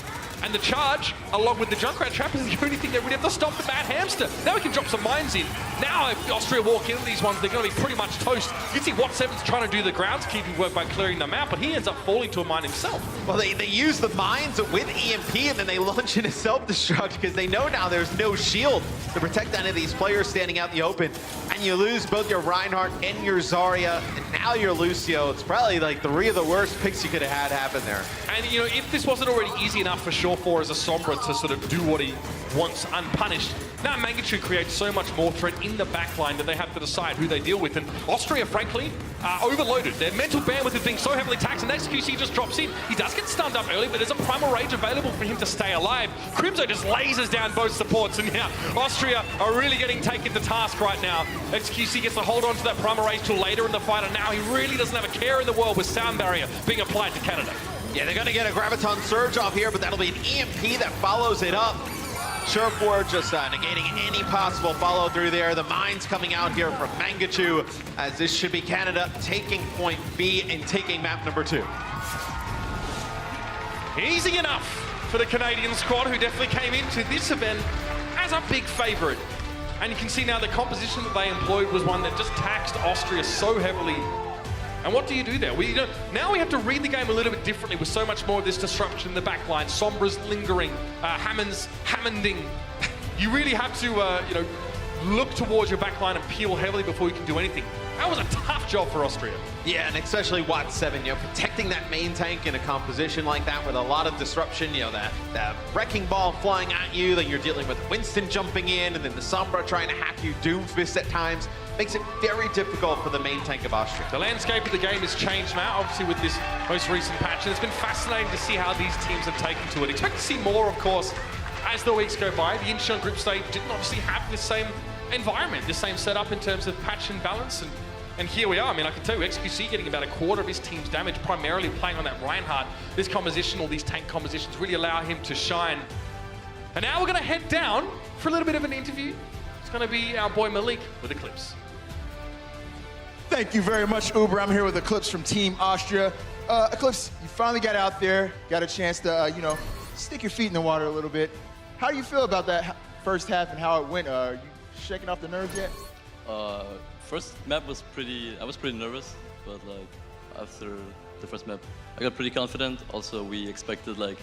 [SPEAKER 3] And the charge, along with the Junkrat trap, is the only thing that really have to stop the bad hamster. Now we can drop some mines in. Now if Austria walk into these ones, they're going to be pretty much toast. You can see What7's trying to do the groundskeeping work by clearing them out, but he ends up falling to a mine himself.
[SPEAKER 4] Well, they use the mines with EMP, and then they launch into self-destruct because they know now there's no shield to protect any of these players standing out in the open. And you lose both your Reinhardt and your Zarya, and now your Lucio. It's probably like 3 of the worst picks you could have had happen there.
[SPEAKER 3] And, if this wasn't already easy enough for Shore4 as a Sombra to sort of do what he wants unpunished, now Mangachu creates so much more threat in the backline that they have to decide who they deal with. And Austria, frankly, are overloaded. Their mental bandwidth is being so heavily taxed, and XQC just drops in. He does get stunned up early, but there's a Primal Rage available for him to stay alive. Crimzo just lasers down both supports, and now Austria are really getting taken to task right now. XQC gets to hold on to that Primal Rage till later in the fight, and now he really doesn't have a care in the world with Sound Barrier being applied to Canada.
[SPEAKER 4] Yeah, they're going to get a Graviton Surge off here, but that'll be an EMP that follows it up. Surfborg just negating any possible follow-through there. The mines coming out here from Mangachu, as this should be Canada taking point B and taking map number 2.
[SPEAKER 3] Easy enough for the Canadian squad, who definitely came into this event as a big favorite. And you can see now the composition that they employed was one that just taxed Austria so heavily. And what do you do there? Now we have to read the game a little bit differently with so much more of this disruption in the backline. Sombra's lingering, Hammond's hammonding. You really have to, look towards your backline and peel heavily before you can do anything. That was a tough job for Austria.
[SPEAKER 4] Yeah, and especially What7, protecting that main tank in a composition like that with a lot of disruption, that wrecking ball flying at you, then you're dealing with Winston jumping in, and then the Sombra trying to hack you Doomfist at times. Makes it very difficult for the main tank of Austria.
[SPEAKER 3] The landscape of the game has changed now, obviously with this most recent patch, and it's been fascinating to see how these teams have taken to it. Expect to see more, of course, as the weeks go by. The Incheon group stage didn't obviously have the same environment, the same setup in terms of patch and balance, and And here we are. I mean, I can tell you, XQC getting about a quarter of his team's damage, primarily playing on that Reinhardt. This composition, or these tank compositions, really allow him to shine. And now we're going to head down for a little bit of an interview. It's going to be our boy Malik with Eclipse.
[SPEAKER 1] Thank you very much, Uber. I'm here with Eclipse from Team Austria. Eclipse, you finally got out there, got a chance to, you know, stick your feet in the water a little bit. How do you feel about that first half and how it went? Are you shaking off the nerves yet?
[SPEAKER 6] First map was I was pretty nervous, but like after the first map, I got pretty confident. Also, we expected like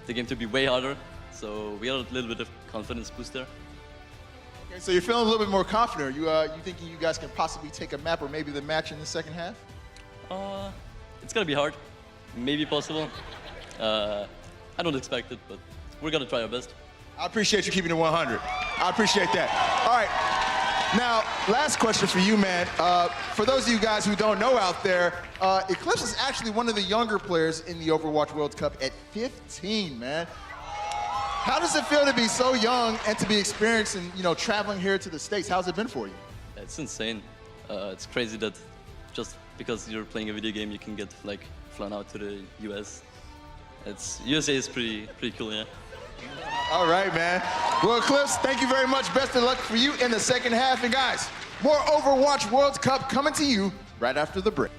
[SPEAKER 6] the game to be way harder, so we got a little bit of confidence boost there.
[SPEAKER 1] Okay, so you're feeling a little bit more confident. You thinking you guys can possibly take a map or maybe the match in the second half?
[SPEAKER 6] It's gonna be hard, maybe possible. I don't expect it, but we're gonna try our best.
[SPEAKER 1] I appreciate you keeping it 100. I appreciate that. All right. Now, last question for you, man. For those of you guys who don't know out there, Eclipse is actually one of the younger players in the Overwatch World Cup at 15, man. How does it feel to be so young and to be experiencing, you know, traveling here to the States? How's it been for you?
[SPEAKER 6] It's insane. It's crazy that just because you're playing a video game, you can get like flown out to the US. USA is pretty cool, yeah.
[SPEAKER 1] All right, man. Well, Eclipse, thank you very much. Best of luck for you in the second half. And guys, more Overwatch World Cup coming to you right after the break.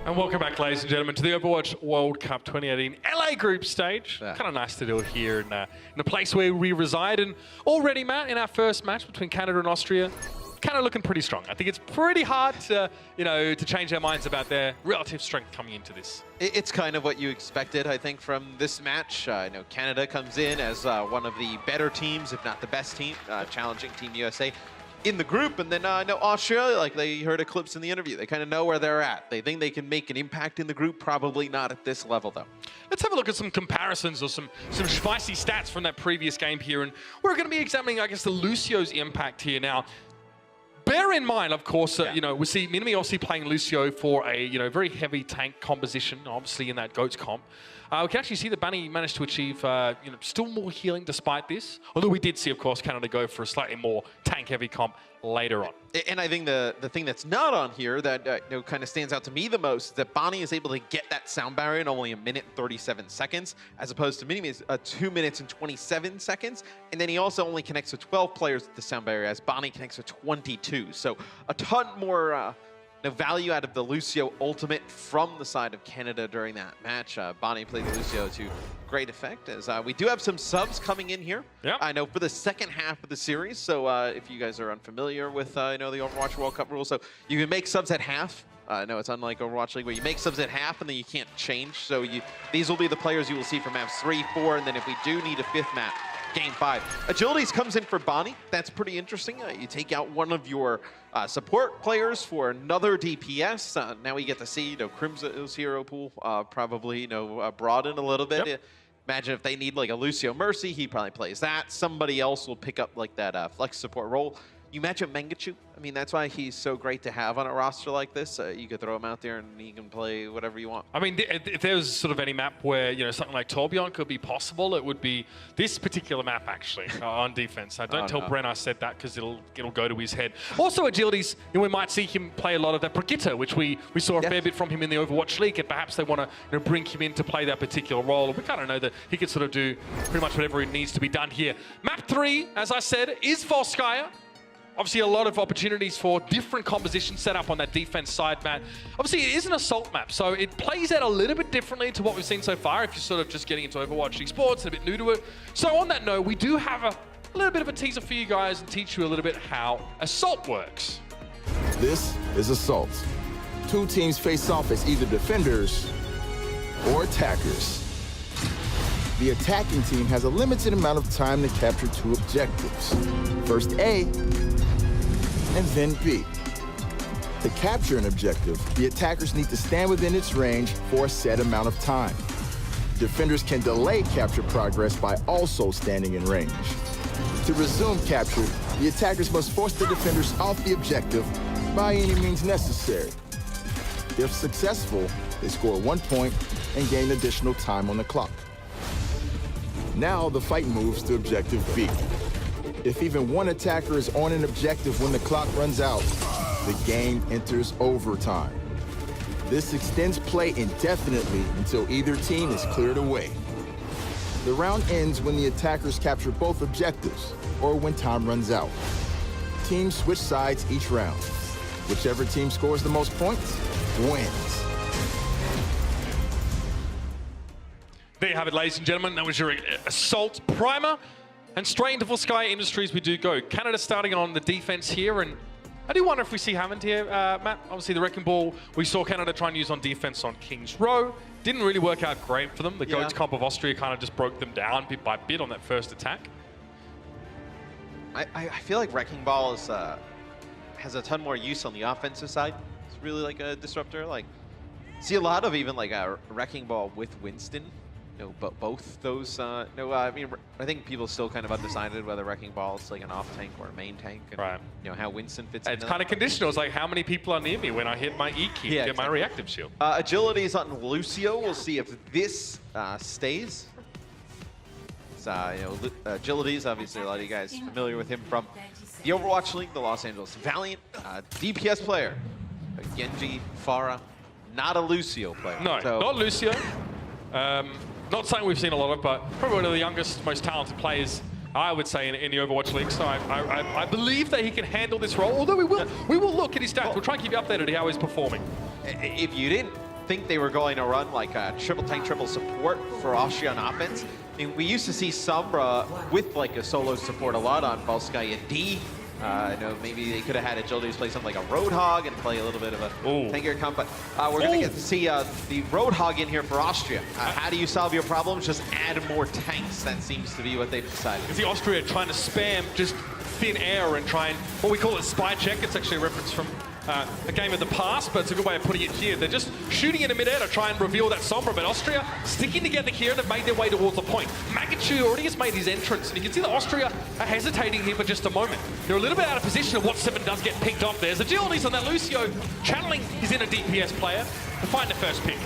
[SPEAKER 3] And welcome back, ladies and gentlemen, to the Overwatch World Cup 2018 LA group stage.
[SPEAKER 4] Yeah.
[SPEAKER 3] Kind of nice to do it here in a place where we reside. And already, Matt, in our first match between Canada and Austria, kind of looking pretty strong. I think it's pretty hard to, you know, to change our minds about their relative strength coming into this.
[SPEAKER 4] It's kind of what you expected, I think, from this match. I know Canada comes in as one of the better teams, if not the best team, challenging Team USA in the group. And then I know Austria, like they heard Eclipse in the interview, they kind of know where they're at. They think they can make an impact in the group, probably not at this level, though.
[SPEAKER 3] Let's have a look at some comparisons or some spicy stats from that previous game here. And we're going to be examining, I guess, the Lucio's impact here now. Bear in mind, of course, you know, we see Minimi obviously playing Lucio for a, you know, very heavy tank composition, obviously in that GOATS comp. We can actually see that Bunny managed to achieve, you know, still more healing despite this. Although we did see, of course, Canada go for a slightly more tank-heavy comp later on.
[SPEAKER 4] And I think the thing that's not on here that you know, kind of stands out to me the most is that Bonnie is able to get that sound barrier in only 1 minute and 37 seconds, as opposed to Minimi's 2 minutes and 27 seconds. And then he also only connects with 12 players with the sound barrier, as Bonnie connects with 22. So a ton more value out of the Lucio ultimate from the side of Canada during that match. Bonnie played Lucio to great effect, as we do have some subs coming in here.
[SPEAKER 3] Yep.
[SPEAKER 4] I know for the second half of the series, so if you guys are unfamiliar with you know, the Overwatch World Cup rules, so you can make subs at half. I know it's unlike Overwatch League where you make subs at half and then you can't change. So these will be the players you will see for maps 3, 4, and then if we do need a 5th map, Game 5. Agilities comes in for Bonnie. That's pretty interesting. You take out one of your support players for another DPS. Now we get to see, you know, Crimson's hero pool probably, you know, broaden a little bit.
[SPEAKER 3] Yep.
[SPEAKER 4] Imagine if they need like a Lucio Mercy, he probably plays that. Somebody else will pick up like that flex support role. You imagine Mengachu? I mean, that's why he's so great to have on a roster like this. You could throw him out there and he can play whatever you want.
[SPEAKER 3] I mean, if there was sort of any map where, you know, something like Tourbillon could be possible, it would be this particular map, actually, on defense. Don't tell Bren I said that, because it'll go to his head. Also, Agilities, you know, we might see him play a lot of that Brigitte, which we saw a fair bit from him in the Overwatch League, and perhaps they want to, you know, bring him in to play that particular role. We kind of know that he can sort of do pretty much whatever needs to be done here. Map 3, as I said, is Volskaya. Obviously, a lot of opportunities for different compositions set up on that defense side, Matt. Obviously, it is an assault map, so it plays out a little bit differently to what we've seen so far if you're sort of just getting into Overwatch esports and a bit new to it. So on that note, we do have a little bit of a teaser for you guys and teach you a little bit how assault works.
[SPEAKER 5] This is Assault. 2 teams face off as either defenders or attackers. The attacking team has a limited amount of time to capture 2 objectives. First A, and then B. To capture an objective, the attackers need to stand within its range for a set amount of time. Defenders can delay capture progress by also standing in range. To resume capture, the attackers must force the defenders off the objective by any means necessary. If successful, they score 1 point and gain additional time on the clock. Now the fight moves to objective B. If even one attacker is on an objective when the clock runs out, the game enters overtime. This extends play indefinitely until either team is cleared away. The round ends when the attackers capture both objectives or when time runs out. Teams switch sides each round. Whichever team scores the most points wins.
[SPEAKER 3] There you have it, ladies and gentlemen. That was your Assault Primer. And straight into Full Sky Industries we do go. Canada starting on the defense here, and I do wonder if we see Hammond here, Matt. Obviously the Wrecking Ball we saw Canada try and use on defense on King's Row. Didn't really work out great for them. The Goats comp of Austria kind of just broke them down bit by bit on that first attack.
[SPEAKER 4] I feel like Wrecking Ball is, has a ton more use on the offensive side. It's really like a disruptor. Like, see a lot of even like a Wrecking Ball with Winston. But both those, I mean, I think people still kind of undecided whether Wrecking Ball is like an off tank or a main tank, and
[SPEAKER 3] right.
[SPEAKER 4] How Winston fits.
[SPEAKER 3] It's kind of conditional. It's like how many people are near me when I hit my E key to get my reactive shield.
[SPEAKER 4] Agility is on Lucio. We'll see if this stays. Agility is obviously a lot of you guys familiar with him from the Overwatch League, the Los Angeles Valiant, DPS player, Genji, Pharah, not a Lucio player.
[SPEAKER 3] No, not Lucio. Not something we've seen a lot of, but probably one of the youngest, most talented players, I would say, in the Overwatch League. So I believe that he can handle this role, although we will look at his stats. We'll try and keep you updated on how he's performing.
[SPEAKER 4] If you didn't think they were going to run like a triple tank, triple support for Austria on offense, I mean, we used to see Sombra with like a solo support a lot on Volsky and D. Maybe they could have had Agilities play something like a Roadhog and play a little bit of a tankier comp, but we're going to get to see the Roadhog in here for Austria. How do you solve your problems? Just add more tanks. That seems to be what they've decided.
[SPEAKER 3] You see Austria trying to spam just thin air and try and, what we call it, spy check. It's actually a reference from a game in the past, but it's a good way of putting it here. They're just shooting in the mid-air to try and reveal that Sombra, but Austria sticking together here and have made their way towards the point. Magachu already has made his entrance, and you can see that Austria are hesitating here for just a moment. They're a little bit out of position, and What7 does get picked off. There's Agilities on that Lucio, channeling his inner DPS player to find the first pick.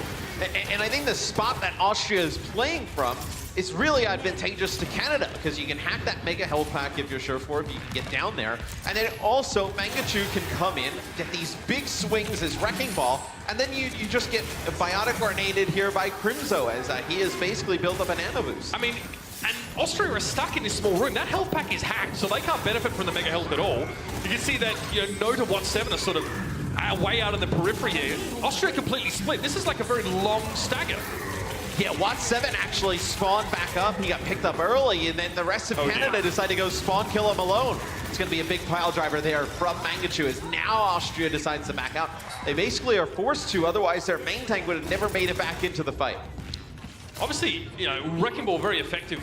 [SPEAKER 4] And I think the spot that Austria is playing from is really advantageous to Canada, because you can hack that mega health pack if you're sure for it, if you can get down there. And then also, Mangachu can come in, get these big swings as Wrecking Ball, and then you just get Biotic Ornated here by Crimzo, as he has basically built up a nano boost.
[SPEAKER 3] I mean, and Austria are stuck in this small room. That health pack is hacked, so they can't benefit from the mega health at all. You can see that, Note of What7 are sort of way out in the periphery here. Austria completely split. This is like a very long stagger.
[SPEAKER 4] Yeah, What7 actually spawned back up. He got picked up early, and then the rest of Canada decided to go spawn kill him alone. It's going to be a big pile driver there from Mangachu, as now Austria decides to back out. They basically are forced to, otherwise their main tank would have never made it back into the fight.
[SPEAKER 3] Obviously, Wrecking Ball very effective,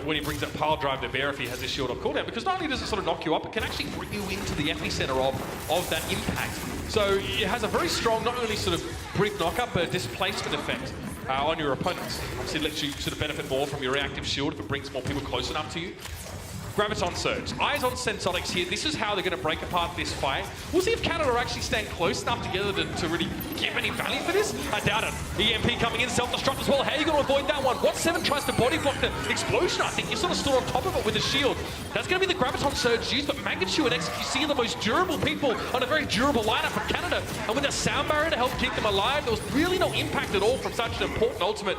[SPEAKER 3] when he brings that pile drive to bear if he has his shield off cooldown, because not only does it sort of knock you up, it can actually bring you into the epicenter of that impact. So it has a very strong, not only sort of brick knockup, but a displacement effect on your opponents. Obviously, it lets you sort of benefit more from your reactive shield if it brings more people close enough to you. Graviton Surge. Eyes on Sensotics here. This is how they're going to break apart this fight. We'll see if Canada actually stand close enough together to really give any value for this. I doubt it. EMP coming in, self-destruct as well. How are you going to avoid that one? What7 tries to body block the explosion. I think you sort of stood on top of it with a shield. That's going to be the Graviton Surge used, but Mangachu and XQC are the most durable people on a very durable lineup from Canada. And with a sound barrier to help keep them alive, there was really no impact at all from such an important ultimate.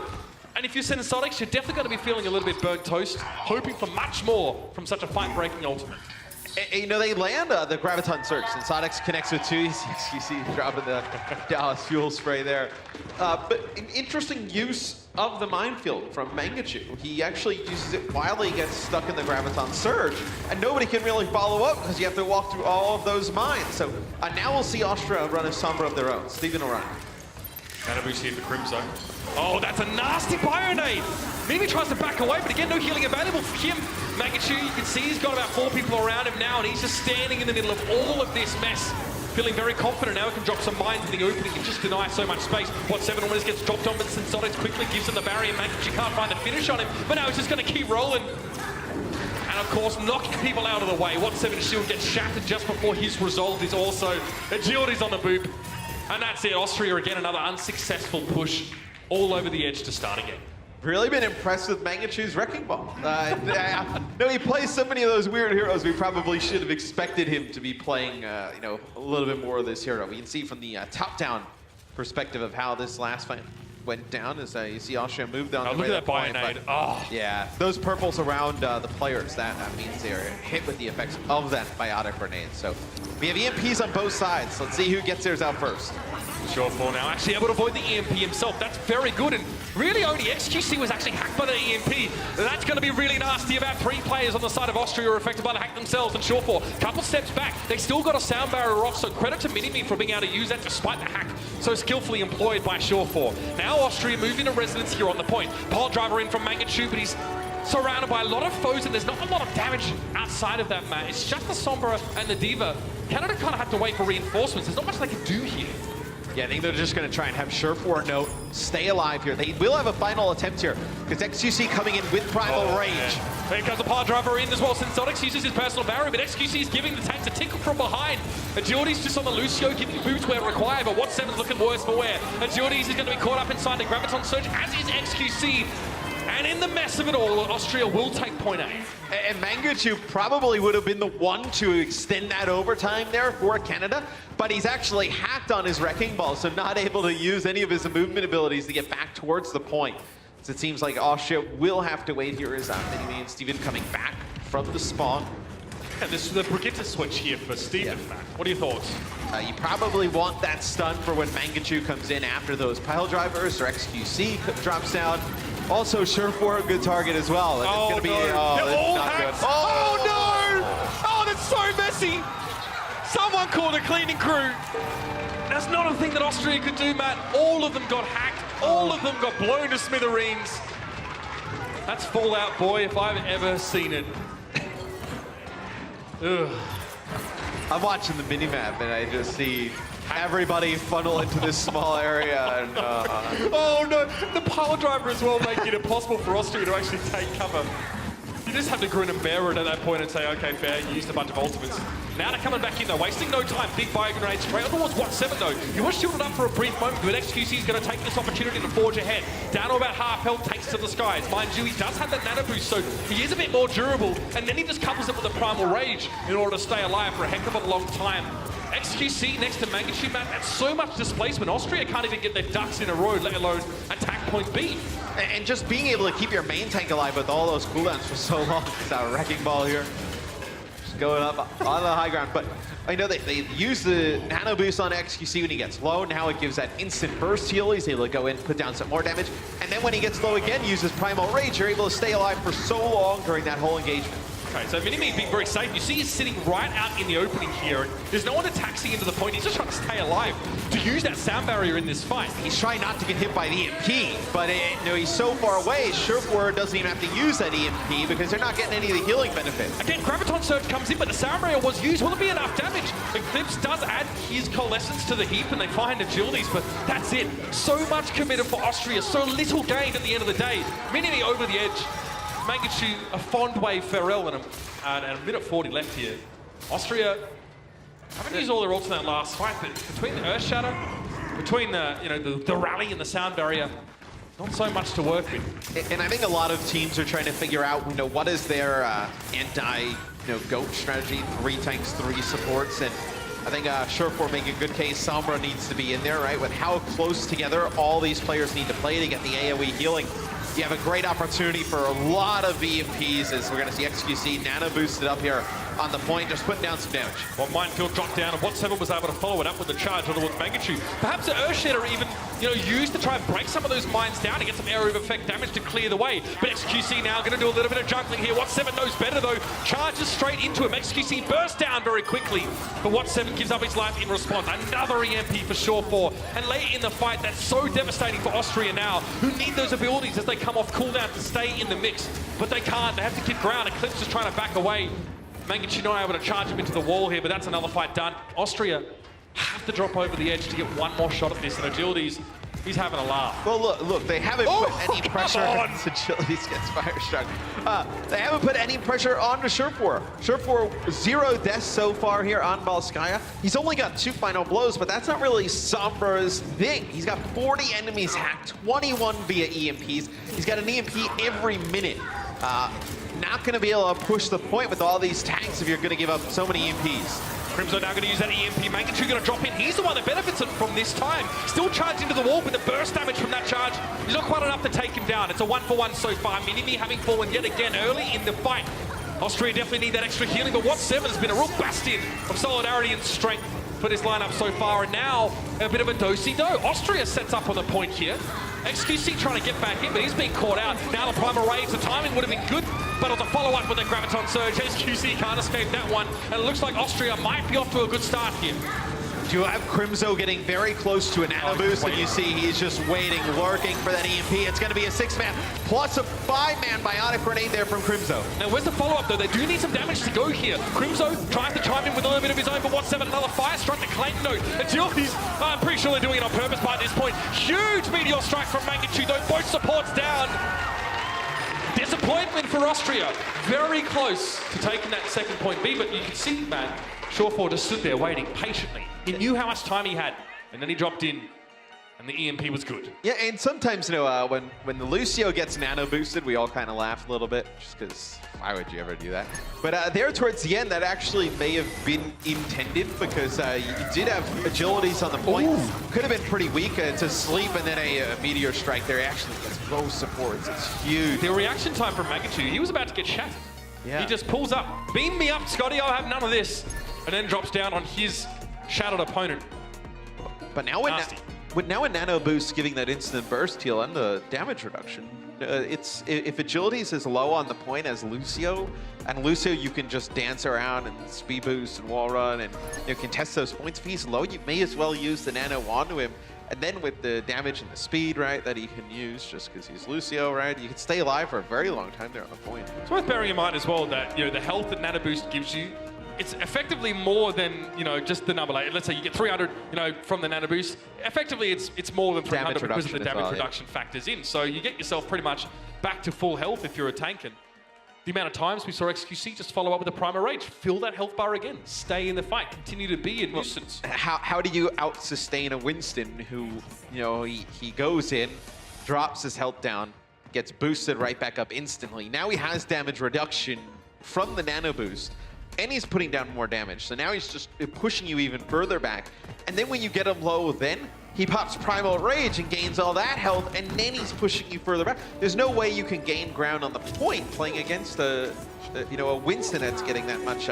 [SPEAKER 3] And if you're Sensotics, you're definitely going to be feeling a little bit burnt toast, hoping for much more from such a fight-breaking ultimate.
[SPEAKER 4] They land the Graviton Surge. Sensotics connects with two. You see dropping the Dallas fuel spray there. But an interesting use of the minefield from Mangachu. He actually uses it while he gets stuck in the Graviton Surge, and nobody can really follow up because you have to walk through all of those mines. So now we'll see Austria run a Sombra of their own. Steven will run.
[SPEAKER 3] Manaboo's here for Crimzo. Oh, that's a nasty Bionade! Mimi tries to back away, but again, no healing available for him. Mangachu, you can see he's got about 4 people around him now, and he's just standing in the middle of all of this mess. Feeling very confident now, he can drop some mines in the opening and just deny so much space. What7 almost gets dropped on, but Sensotics quickly gives him the barrier. Mangachu can't find the finish on him, but now he's just going to keep rolling. And of course, knocking people out of the way. What7's shield gets shattered just before his result is also Agility's on the boop. And that's it. Austria again, another unsuccessful push all over the edge to start again.
[SPEAKER 4] really been impressed with Mangachu's Wrecking Ball. No, he plays so many of those weird heroes. We probably should have expected him to be playing, you know, a little bit more of this hero. We can see from the top-down perspective of how this last fight went down as you see Austria move down.
[SPEAKER 3] Look at that Bionade. Oh.
[SPEAKER 4] Yeah, those purples around the players, that means they're hit with the effects of that biotic grenade. So we have EMPs on both sides. Let's see who gets theirs out first.
[SPEAKER 3] Sure4 now actually able to avoid the EMP himself. That's very good, and really only XQC was actually hacked by the EMP. That's going to be really nasty. About 3 players on the side of Austria are affected by the hack themselves, and Sure4, couple steps back. They still got a sound barrier off, so credit to Minimi for being able to use that despite the hack so skillfully employed by Sure4. Now Austria moving to residence here on the point. Pile driver in from Mangachu, but he's surrounded by a lot of foes, and there's not a lot of damage outside of that, man. It's just the Sombra and the Diva. Canada kind of have to wait for reinforcements. There's not much they can do here.
[SPEAKER 4] Yeah, I think they're just going to try and have Sure4 note, stay alive here. They will have a final attempt here, because XQC coming in with Primal Rage.
[SPEAKER 3] Yeah. Here comes the Pile Driver in as well. Sensonics uses his personal barrier, but XQC is giving the tanks a tickle from behind. Agility's just on the Lucio, giving boots where required, but What7's looking worse for wear. Agility's is going to be caught up inside the Graviton Surge, as is XQC. And in the mess of it all, Austria will take point A.
[SPEAKER 4] And Mangachu probably would have been the one to extend that overtime there for Canada, but he's actually hacked on his Wrecking Ball, so not able to use any of his movement abilities to get back towards the point. So it seems like Austria will have to wait here as Minimi and Steven coming back from the spawn.
[SPEAKER 3] And this is the Brigitte switch here for Steven. Yeah. What are your thoughts?
[SPEAKER 4] You probably want that stun for when Mangachu comes in after those pile drivers, or XQC drops down. Also, Sure4 a good target as well. And it's gonna be not good.
[SPEAKER 3] Oh no! Oh, that's so messy. Someone called a cleaning crew. That's not a thing that Austria could do, Matt. All of them got hacked. All of them got blown to smithereens. That's Fallout Boy if I've ever seen it. Ugh.
[SPEAKER 4] I'm watching the minimap and I just see everybody funnel into this small area. And,
[SPEAKER 3] oh no, the pile driver as well, making it impossible for Austria to actually take cover. You just have to grin and bear it at that point and say, okay, fair, you used a bunch of ultimates. Now they're coming back in though, wasting no time. Big bio grenade straight towards What7 though. He was shielded up for a brief moment, but XQC is going to take this opportunity to forge ahead. Down to about half health, takes to the skies. Mind you, he does have that nano boost, so he is a bit more durable, and then he just couples it with a primal rage in order to stay alive for a heck of a long time. XQC next to Mangachu, man, that's so much displacement. Austria can't even get their ducks in a row, let alone attack point B.
[SPEAKER 4] And just being able to keep your main tank alive with all those cooldowns for so long. It's a Wrecking Ball here. Just going up on the high ground. But I know they use the nano boost on XQC when he gets low. Now it gives that instant burst heal. He's able to go in, put down some more damage. And then when he gets low again, uses Primal Rage. You're able to stay alive for so long during that whole engagement.
[SPEAKER 3] Okay, so Minimi being very safe. You see he's sitting right out in the opening here. There's no one taxiing into the point. He's just trying to stay alive to use that sound barrier in this fight.
[SPEAKER 4] He's trying not to get hit by the EMP, but you know, he's so far away, Sure4 doesn't even have to use that EMP because they're not getting any of the healing benefits.
[SPEAKER 3] Again, Graviton Surge comes in, but the sound barrier was used. Will it be enough damage? Eclipse does add his coalescence to the heap, and they find agilities, but that's it. So much committed for Austria, so little gained at the end of the day. Minimi over the edge. Mangachu, a fond wave Farrell and a minute 40 left here. Austria haven't used all their ults in that last fight, but between the Earth Shadow, between the rally and the sound barrier, not so much to work with.
[SPEAKER 4] And I think a lot of teams are trying to figure out, what is their anti-GOAT strategy? 3 tanks, 3 supports, and I think Sure4 making a good case. Sombra needs to be in there, right? With how close together all these players need to play to get the AoE healing. You have a great opportunity for a lot of EMPs as we're going to see XQC nano boosted up here on the point, just putting down some damage.
[SPEAKER 3] Well, Minefield dropped down, and What7 was able to follow it up with the charge on towards Mangachu. Perhaps the Earthshatter even, used to try and break some of those mines down to get some area of effect damage to clear the way. But XQC now going to do a little bit of juggling here. What7 knows better though, charges straight into him. XQC bursts down very quickly, but What7 gives up his life in response. Another EMP for Sure4, and late in the fight, that's so devastating for Austria now, who need those abilities as they come off cooldown to stay in the mix. But they can't, they have to keep ground. Eclipse is trying to back away. Mangachu not able to charge him into the wall here, but that's another fight done. Austria have to drop over the edge to get one more shot at this, and Agility's He's having a laugh.
[SPEAKER 4] Well, look, they haven't put any pressure
[SPEAKER 3] on.
[SPEAKER 4] on Agilities gets Firestruck. They haven't put any pressure on to Sherfor. Sherfor, 0 deaths so far here on Balskaya. He's only got 2 final blows, but that's not really Sombra's thing. He's got 40 enemies hacked, 21 via EMPs. He's got an EMP every minute. Not going to be able to push the point with all these tanks if you're going to give up so many EMPs.
[SPEAKER 3] Crimzo now going to use that EMP. Mangachu going to drop in. He's the one that benefits from this time. Still charged into the wall with the burst damage from that charge. He's not quite enough to take him down. It's a 1-for-1 so far. Minimi having fallen yet again early in the fight. Austria definitely need that extra healing, but What7 has been a real bastion of solidarity and strength for this lineup so far, and now a bit of a do-si-do. Austria sets up on the point here. XQC trying to get back in, but he's being caught out. Now the Primal Rage, the timing would have been good, but on the follow-up with the Graviton Surge, XQC can't escape that one, and it looks like Austria might be off to a good start here.
[SPEAKER 4] You have Crimzo getting very close to a nano boost, and you see he's just waiting, lurking for that EMP. It's going to be a 6-man plus a 5-man bionic grenade there from Crimzo.
[SPEAKER 3] Now, where's the follow-up, though? They do need some damage to go here. Crimzo tries to chime in with a little bit of his own, but What7, another fire strike to claim note. Agilities, I'm pretty sure they're doing it on purpose by this point. Huge meteor strike from Mangachu, though. Both supports down. Disappointment for Austria. Very close to taking that second point B, but you can see, man, Sherfor just stood there waiting patiently. He knew how much time he had, and then he dropped in, and the EMP was good.
[SPEAKER 4] Yeah, and sometimes, you know, when the Lucio gets nano boosted, we all kind of laugh a little bit, just because why would you ever do that? But there towards the end, that actually may have been intended, because you did have agilities on the point. Could have been pretty weak to sleep, and then a meteor strike there. He actually gets both supports. It's huge.
[SPEAKER 3] The reaction time from Mangachu, he was about to get shattered.
[SPEAKER 4] Yeah.
[SPEAKER 3] He just pulls up, beam me up, Scotty, I'll have none of this, and then drops down on his shattered opponent.
[SPEAKER 4] But now when a nano boost giving that instant burst heal and the damage reduction, if agility is as low on the point as Lucio, and Lucio you can just dance around and speed boost and wall run and you contest those points. If he's low, you may as well use the nano onto him. And then with the damage and the speed, right, that he can use just because he's Lucio, right, you can stay alive for a very long time there on the point.
[SPEAKER 3] It's worth bearing in mind as well that, you know, the health that Nano Boost gives you, it's effectively more than, you know, just the number. Like, let's say you get 300, you know, from the Nano Boost. Effectively, it's more than 300 because of the damage reduction factors in. So you get yourself pretty much back to full health if you're a tank. And the amount of times we saw XQC just follow up with a Primal Rage, fill that health bar again, stay in the fight, continue to be a nuisance.
[SPEAKER 4] How do you out-sustain a Winston who, you know, he goes in, drops his health down, gets boosted right back up instantly. Now he has damage reduction from the nano boost, and he's putting down more damage. So now he's just pushing you even further back. And then when you get him low, then he pops Primal Rage and gains all that health, and then he's pushing you further back. There's no way you can gain ground on the point playing against a Winston that's getting that much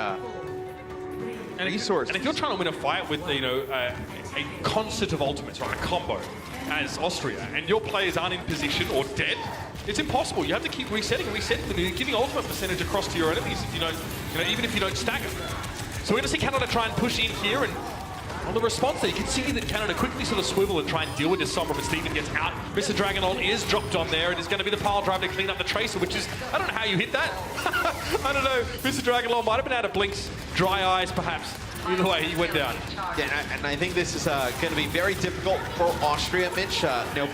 [SPEAKER 4] resources.
[SPEAKER 3] And if you're trying to win a fight with, you know, a concert of ultimates, right, a combo, as Austria, and your players aren't in position or dead, it's impossible. You have to keep resetting and resetting them. You're giving ultimate percentage across to your enemies, you know, even if you don't stagger. So we're going to see Canada try and push in here, and on the response there, you can see that Canada quickly sort of swivel and try and deal with this Sombra, but Steven gets out. Mr. Dragonon is dropped on there. It is going to be the pile driver to clean up the Tracer, which is, I don't know how you hit that. I don't know. Mr. Dragonon might have been out of blinks, dry eyes perhaps. Either way, he went down.
[SPEAKER 4] Yeah, and I think this is going to be very difficult for Austria, Mitch.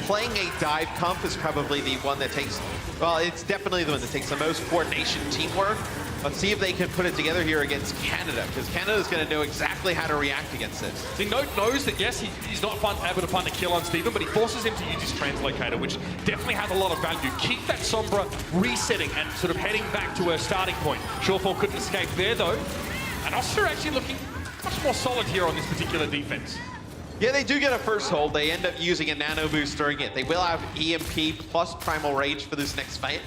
[SPEAKER 4] Playing a dive comp is probably the one that takes, well, it's definitely the one that takes the most coordination teamwork. Let's see if they can put it together here against Canada, because Canada's going to know exactly how to react against this.
[SPEAKER 3] See, Note knows that, yes, he's not able to find a kill on Steven, but he forces him to use his translocator, which definitely has a lot of value. Keep that Sombra resetting and sort of heading back to her starting point. Sherfor couldn't escape there, though. And Austria actually looking much more solid here on this particular defense.
[SPEAKER 4] Yeah, they do get a first hold. They end up using a nano boost during it. They will have EMP plus Primal Rage for this next fight.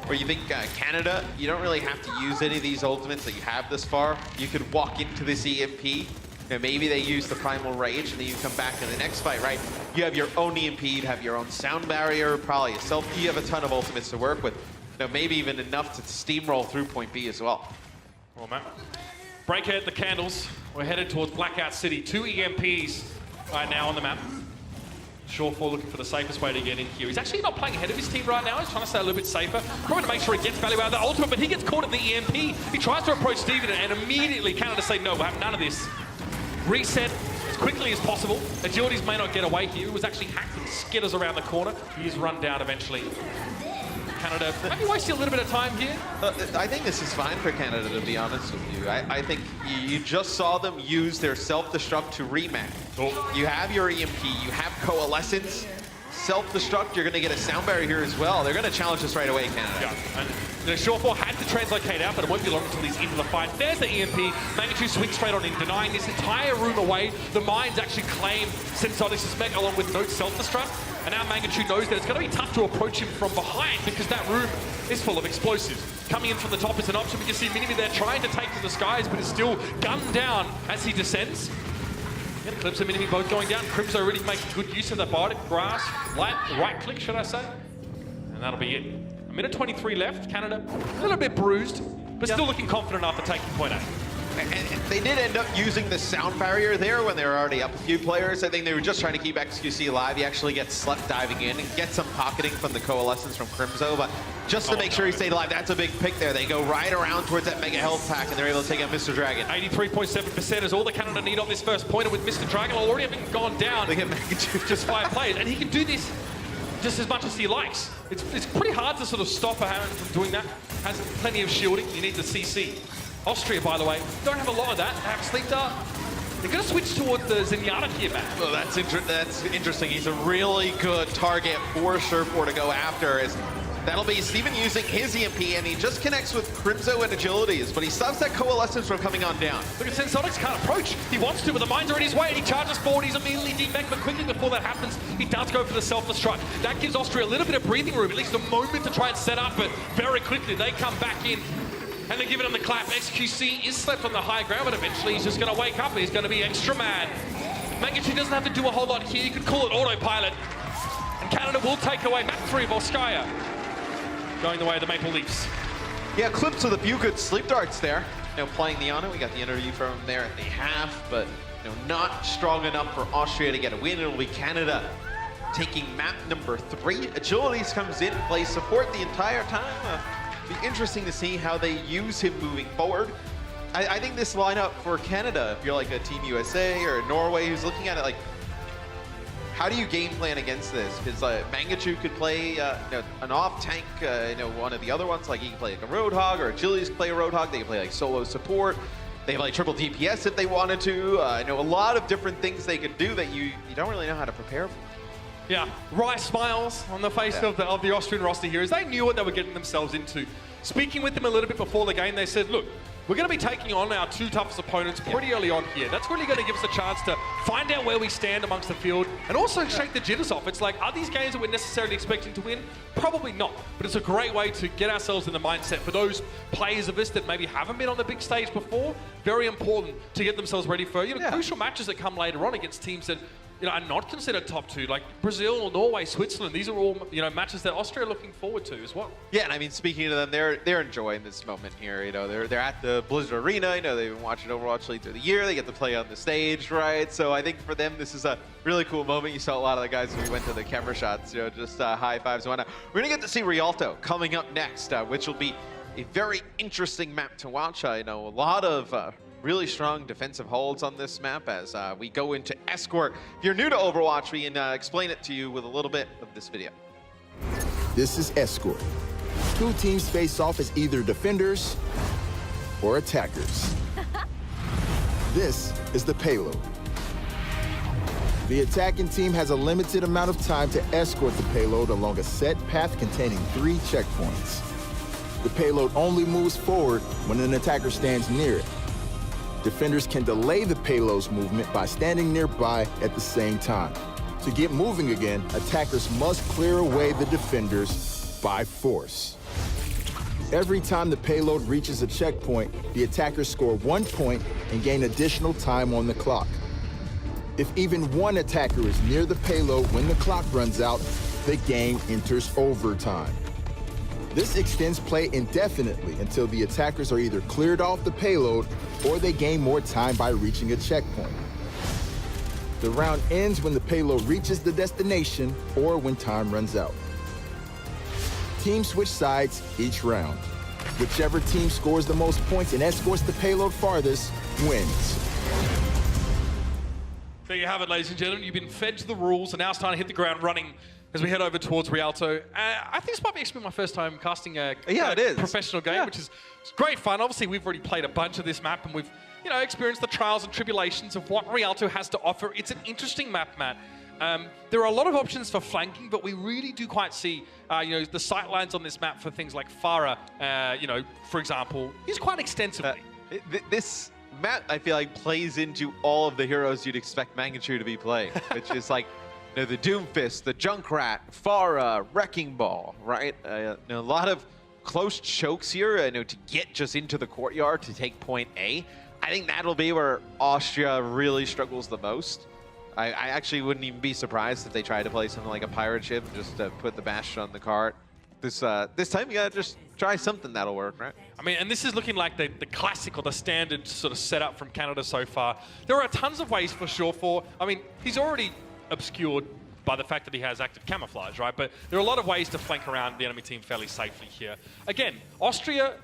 [SPEAKER 4] Where you think Canada, you don't really have to use any of these ultimates that you have this far. You could walk into this EMP, maybe they use the Primal Rage, and then you come back in the next fight, right? You have your own EMP, you have your own sound barrier, probably yourself. You have a ton of ultimates to work with. Maybe even enough to steamroll through point B as well.
[SPEAKER 3] Well, man, break ahead the candles. We're headed towards Blackout City. 2 EMPs right now on the map. Sherfor looking for the safest way to get in here. He's actually not playing ahead of his team right now. He's trying to stay a little bit safer. Probably to make sure he gets value out of the ultimate, but he gets caught at the EMP. He tries to approach Steven, and immediately Canada say, no, we'll have none of this. Reset. It's quickly as possible. Agilities may not get away here. It was actually hacked and skitters around the corner. He is run down eventually. Canada, maybe wasting a little bit of time here.
[SPEAKER 4] I think this is fine for Canada, to be honest with you. I think you just saw them use their self-destruct to remap.
[SPEAKER 3] Oh.
[SPEAKER 4] You have your EMP, you have Coalescence. Self-destruct, you're going to get a sound barrier here as well. They're going to challenge this right away, Canada.
[SPEAKER 3] Yeah, and the Short-4 had to translocate out, but it won't be long until he's into the fight. There's the EMP. Magnitude swings straight on in, denying this entire room away. The mines actually claim Sensonic's mech along with no self-destruct. And now Magnitude knows that it's going to be tough to approach him from behind because that room is full of explosives. Coming in from the top is an option. We can see Minimi there trying to take to the skies, but is still gunned down as he descends. Yeah, Eclipse and Minimi both going down. Crimso really making good use of that biotic grass. Right click, should I say? And that'll be it. A minute 23 left. Canada a little bit bruised, but still looking confident after taking point A.
[SPEAKER 4] And they did end up using the sound barrier there when they were already up a few players. I think they were just trying to keep XQC alive. He actually gets slept diving in and gets some pocketing from the Coalescence from Crimso, but just to make sure he stayed alive, that's a big pick there. They go right around towards that mega health pack and they're able to take out Mr. Dragon.
[SPEAKER 3] 83.7% is all the Canada need on this first pointer with Mr. Dragon already having gone down.
[SPEAKER 4] They get Magnitude.
[SPEAKER 3] Just 5 players, and he can do this just as much as he likes. It's pretty hard to sort of stop a Hammond from doing that. Has plenty of shielding. You need the CC. Austria, by the way, don't have a lot of that. They have Sleep Dart. They're going to switch towards the Zenyatta here, Matt.
[SPEAKER 4] Well, that's interesting. He's a really good target for Surf4 to go after. That'll be Steven using his EMP, and he just connects with Crimso and Agilities, but he stops that Coalescence from coming on down.
[SPEAKER 3] Look at Sensonics can't approach. He wants to, but the mines are in his way, and he charges forward. He's immediately debanked, but quickly before that happens, he does go for the self-destruct. That gives Austria a little bit of breathing room, at least a moment to try and set up, but very quickly they come back in. And they're giving him the clap. XQC is slept on the high ground, but eventually he's just going to wake up and he's going to be extra mad. Magnitude doesn't have to do a whole lot here. You could call it autopilot. And Canada will take away map 3 of Volskaya. Going the way of the Maple Leafs.
[SPEAKER 4] Yeah, Clips with a few good sleep darts there. Playing the honor. We got the interview from him there at the half, but not strong enough for Austria to get a win. It'll be Canada taking map number 3. Agilities comes in, plays support the entire time. Be interesting to see how they use him moving forward. I think this lineup for Canada, if you're like a Team USA or Norway who's looking at it, like, how do you game plan against this? Because Magnitude could play an off tank, one of the other ones, like he can play like a Roadhog, or Agilities can play a Roadhog. They can play like solo support. They have like triple DPS if they wanted to. A lot of different things they could do that you don't really know how to prepare for.
[SPEAKER 3] Yeah, wry smiles on the face of the Austrian roster here as they knew what they were getting themselves into. Speaking with them a little bit before the game, they said, look, we're going to be taking on our 2 toughest opponents pretty early on here. That's really going to give us a chance to find out where we stand amongst the field and also shake the jitters off. It's like, are these games that we're necessarily expecting to win? Probably not, but it's a great way to get ourselves in the mindset for those players of us that maybe haven't been on the big stage before. Very important to get themselves ready for crucial matches that come later on against teams that are not considered top 2, like Brazil, Norway, Switzerland. These are all matches that Austria are looking forward to as well.
[SPEAKER 4] Yeah, and I mean, speaking to them, they're enjoying this moment here. They're at the Blizzard Arena. They've been watching Overwatch League through the year. They get to play on the stage, right? So I think for them, this is a really cool moment. You saw a lot of the guys who went to the camera shots, just high fives and whatnot. We're gonna get to see Rialto coming up next, which will be a very interesting map to watch. A lot of really strong defensive holds on this map as we go into Escort. If you're new to Overwatch, we can explain it to you with a little bit of this video.
[SPEAKER 5] This is Escort. 2 teams face off as either defenders or attackers. This is the payload. The attacking team has a limited amount of time to escort the payload along a set path containing 3 checkpoints. The payload only moves forward when an attacker stands near it. Defenders can delay the payload's movement by standing nearby at the same time. To get moving again, attackers must clear away the defenders by force. Every time the payload reaches a checkpoint, the attackers score 1 point and gain additional time on the clock. If even one attacker is near the payload when the clock runs out, the game enters overtime. This extends play indefinitely until the attackers are either cleared off the payload or they gain more time by reaching a checkpoint. The round ends when the payload reaches the destination or when time runs out. Teams switch sides each round. Whichever team scores the most points and escorts the payload farthest wins.
[SPEAKER 3] There you have it, ladies and gentlemen. You've been fed to the rules, and now it's time to hit the ground running as we head over towards Rialto. I think this might be actually my first time casting a
[SPEAKER 4] it is.
[SPEAKER 3] professional game, which is great fun. Obviously, we've already played a bunch of this map, and we've experienced the trials and tribulations of what Rialto has to offer. It's an interesting map, Matt. There are a lot of options for flanking, but we really do quite see, the sight lines on this map for things like Farah, for example, is quite extensively.
[SPEAKER 4] This map, I feel like, plays into all of the heroes you'd expect Mangachu to be playing, which is like, the Doomfist, the Junkrat, Farah, Wrecking Ball, right? A lot of close chokes here, to get just into the courtyard to take point A. I think that'll be where Austria really struggles the most. I actually wouldn't even be surprised if they tried to play something like a pirate ship, just to put the Bastion on the cart. This time you gotta just try something that'll work, right?
[SPEAKER 3] I mean, and this is looking like the classic or the standard sort of setup from Canada so far. There are tons of ways for Surefour. I mean, he's already obscured by the fact that he has active camouflage, right? But there are a lot of ways to flank around the enemy team fairly safely here. Again, Austria,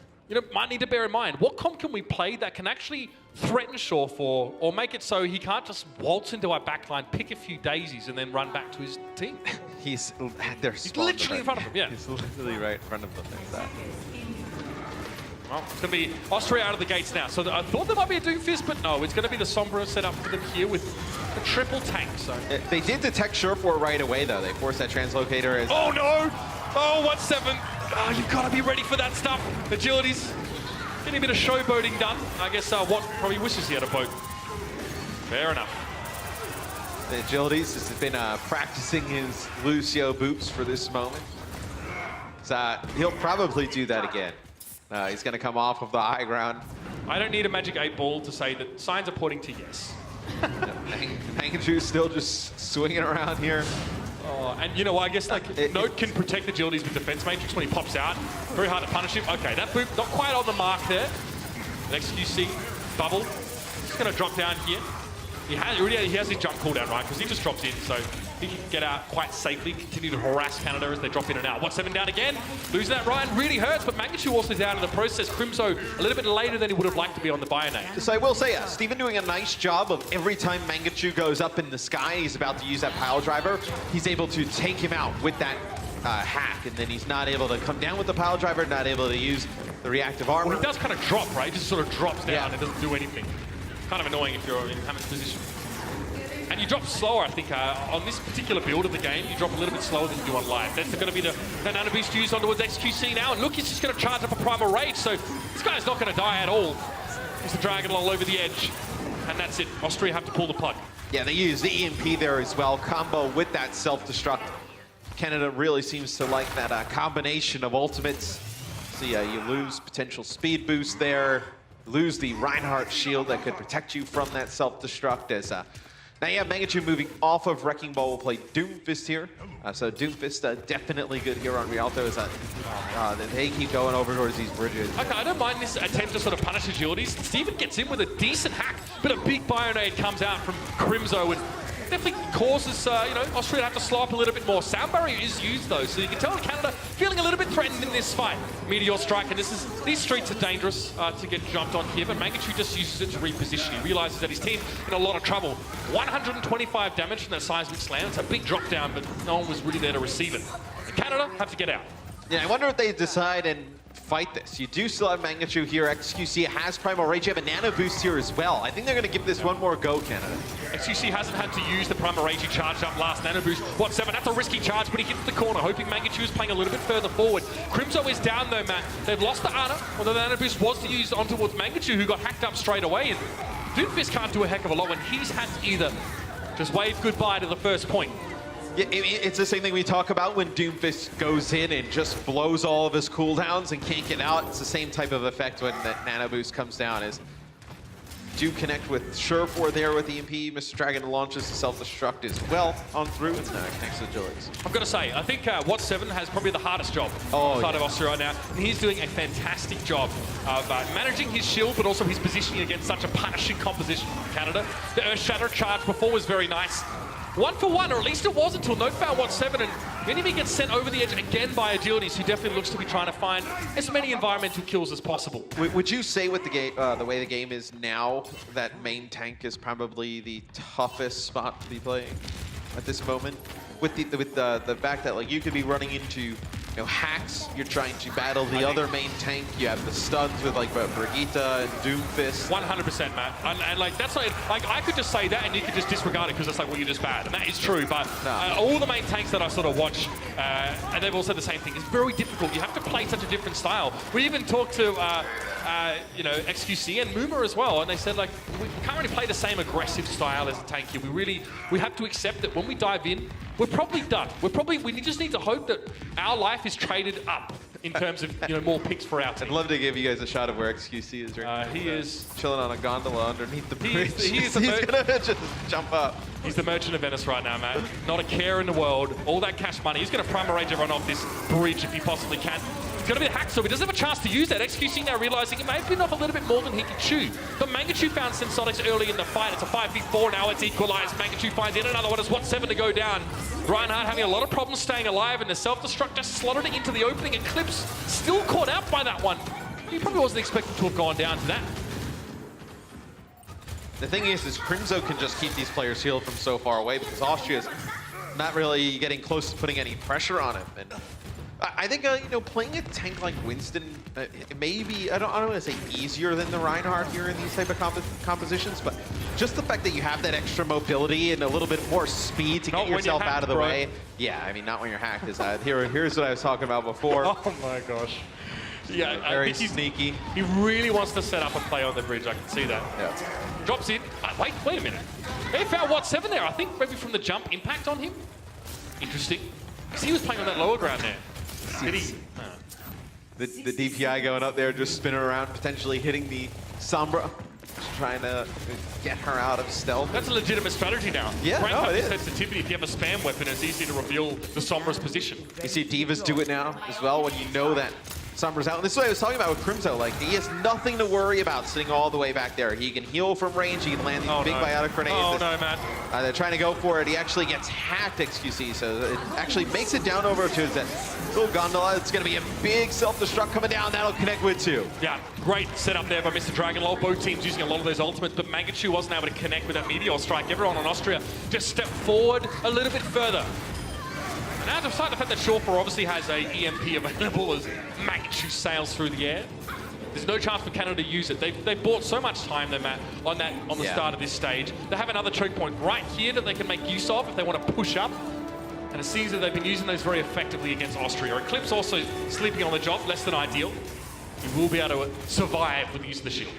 [SPEAKER 3] might need to bear in mind, what comp can we play that can actually threaten Surefour or make it so he can't just waltz into our backline, pick a few daisies, and then run back to his team?
[SPEAKER 4] He's
[SPEAKER 3] literally in front of him, yeah.
[SPEAKER 4] He's literally right in front of them.
[SPEAKER 3] Well, it's going to be Austria out of the gates now. So I thought there might be a Doomfist, but no, it's going to be the Sombra set up for them here with a triple tank. So
[SPEAKER 4] they did detect Surefour right away, though. They forced that translocator.
[SPEAKER 3] Oh, no! Oh, 1-7. Oh, you've got to be ready for that stuff. Agility's getting a bit of showboating done. I guess Watt probably wishes he had a boat. Fair enough.
[SPEAKER 4] The Agilities has been practicing his Lucio boops for this moment. So he'll probably do that again. He's going to come off of the high ground.
[SPEAKER 3] I don't need a magic 8-ball to say that signs are pointing to yes.
[SPEAKER 4] Mangachu's still just swinging around here.
[SPEAKER 3] Oh, and I guess Note can protect the Agilities with Defense Matrix when he pops out. Very hard to punish him. Okay, that boop not quite on the mark there. Next QC, bubble. He's going to drop down here. He has his jump cooldown, right? Because he just drops in, so he can get out quite safely, continue to harass Canada as they drop in and out. 1-7 down again. Losing that Ryan really hurts, but Mangachu also down in the process. Crimzo a little bit later than he would have liked to be on the Bionade.
[SPEAKER 4] So I will say, Steven doing a nice job of every time Mangachu goes up in the sky, he's about to use that pile driver, he's able to take him out with that hack, and then he's not able to come down with the pile driver, not able to use the reactive armor.
[SPEAKER 3] Well, he does kind of drop, right? He just sort of drops down and doesn't do anything. Kind of annoying if you're in Hammond's position. And you drop slower, I think, on this particular build of the game, you drop a little bit slower than you do on live. That's going to be the Nano Boost used on towards XQC now, and look, he's just going to charge up a Primal Rage, so this guy's not going to die at all. He's the Dragon all over the edge, and that's it. Austria have to pull the plug.
[SPEAKER 4] Yeah, they use the EMP there as well, combo with that self-destruct. Canada really seems to like that combination of ultimates. So yeah, you lose potential speed boost there, lose the Reinhardt shield that could protect you from that self-destruct as now you have Mangachu moving off of Wrecking Ball. Will play Doomfist here. So Doomfist definitely good here on Rialto as they keep going over towards these bridges.
[SPEAKER 3] Okay, I don't mind this attempt to sort of punish Agilities. Steven gets in with a decent hack, but a big Bionade comes out from Crimzo and definitely causes, Austria to have to slow up a little bit more. Sound barrier is used, though, so you can tell Canada feeling a little bit threatened in this fight. Meteor Strike, and these streets are dangerous to get jumped on here, but Mangachu just uses it to reposition. He realizes that his team in a lot of trouble. 125 damage from that seismic slam. It's a big drop down, but no one was really there to receive it. And Canada have to get out.
[SPEAKER 4] Yeah, I wonder if they decide and fight this. You do still have Mangachu here. XQC has Primal Rage. You have a Nano Boost here as well. I think they're going to give this one more go, Canada.
[SPEAKER 3] XQC hasn't had to use the Primal Rage. He charged up last Nano Boost. 1-7, that's a risky charge, but he hits the corner, hoping Mangachu is playing a little bit further forward. Crimzo is down though, Matt. They've lost the Ana, although the Nano Boost was used on towards Mangachu, who got hacked up straight away. And Doomfist can't do a heck of a lot when he's had to either just wave goodbye to the first point.
[SPEAKER 4] Yeah, it's the same thing we talk about when Doomfist goes in and just blows all of his cooldowns and can't get out. It's the same type of effect when that Nano Boost comes down. As do connect with Surefour there with EMP. Mr. Dragon launches the self-destruct as well on through and connects to Agilities.
[SPEAKER 3] I've got to say, I think Watt7 has probably the hardest job inside of Austria right now. And he's doing a fantastic job of managing his shield, but also his positioning against such a punishing composition from Canada. The Earth Shatter charge before was very nice. 1 for 1, or at least it was until Note found Watt7, and Then if he gets sent over the edge again by Agilities, he definitely looks to be trying to find as many environmental kills as possible.
[SPEAKER 4] Would you say with the game, the way the game is now, that main tank is probably the toughest spot to be playing at this moment? With the fact that like you could be running into hacks, you're trying to battle the other main tank. You have the stuns with like Brigitte and Doomfist.
[SPEAKER 3] 100%, Matt. And like that's like I could just say that and you could just disregard it because it's like, well, you're just bad, and that is true. But all the main tanks that I sort of watch, and they've all said the same thing. It's very difficult. You have to play such a different style. We even talked to XQC and Muma as well, and they said like we can't really play the same aggressive style as a tank here. We have to accept that when we dive in, we're probably done. We just need to hope that our life is traded up in terms of more picks for our team.
[SPEAKER 4] I'd love to give you guys a shot of where XQC is right now.
[SPEAKER 3] He is
[SPEAKER 4] chilling on a gondola underneath the bridge.
[SPEAKER 3] He's
[SPEAKER 4] gonna just jump up.
[SPEAKER 3] He's the merchant of Venice right now, Matt. Not a care in the world. All that cash money. He's going to primer rage everyone off this bridge if he possibly can. It's going to be the hack, so he doesn't have a chance to use that. XQC now realizing he may have been off a little bit more than he could chew. But Mangachu found Sensotics early in the fight. It's a 5v4 now. It's equalized. Mangachu finds yet another one. It's 7 to go down. Reinhardt having a lot of problems staying alive, and the self-destruct just slotted it into the opening. Eclipse still caught out by that one. He probably wasn't expecting to have gone down to that.
[SPEAKER 4] The thing is Crimzo can just keep these players healed from so far away because Austria's not really getting close to putting any pressure on him. And I think playing a tank like Winston maybe I don't want to say easier than the Reinhardt here in these type of compositions, but just the fact that you have that extra mobility and a little bit more speed to get yourself out of the way. Yeah, I mean, not when you're hacked. Is here's what I was talking about before.
[SPEAKER 3] Oh my gosh. Yeah,
[SPEAKER 4] very
[SPEAKER 3] I think
[SPEAKER 4] sneaky.
[SPEAKER 3] He really wants to set up a play on the bridge. I can see that.
[SPEAKER 4] Yeah.
[SPEAKER 3] Drops in. Wait a minute. They found 7 there. I think maybe from the jump impact on him. Interesting. Because he was playing on that lower ground there.
[SPEAKER 4] The DPI going up there, just spinning around, potentially hitting the Sombra, just trying to get her out of stealth.
[SPEAKER 3] That's a legitimate strategy now.
[SPEAKER 4] Yeah,
[SPEAKER 3] Rank
[SPEAKER 4] no,
[SPEAKER 3] up
[SPEAKER 4] it
[SPEAKER 3] the
[SPEAKER 4] is.
[SPEAKER 3] sensitivity. If you have a spam weapon, it's easy to reveal the Sombra's position.
[SPEAKER 4] You see Divas do it now as well when you know that Sombra's out. And this is what I was talking about with Crimzo. Like, he has nothing to worry about sitting all the way back there. He can heal from range. He can land these big biotic grenades.
[SPEAKER 3] Oh, no, man.
[SPEAKER 4] They're trying to go for it. He actually gets hacked, XQC, so it actually makes it down over to his little gondola. It's going to be a big self-destruct coming down. That'll connect with 2.
[SPEAKER 3] Yeah, great setup there by Mr. Dragonlord. Both teams using a lot of those ultimates, but Mangachu wasn't able to connect with that Meteor Strike. Everyone on Austria just stepped forward a little bit further. Now, despite the fact that Shawfar obviously has a EMP available as Mangachu sails through the air, there's no chance for Canada to use it. They've bought so much time, though, Matt, on the start of this stage. They have another choke point right here that they can make use of if they want to push up. And it seems that they've been using those very effectively against Austria. Eclipse also sleeping on the job, less than ideal. He will be able to survive with the use of the shield.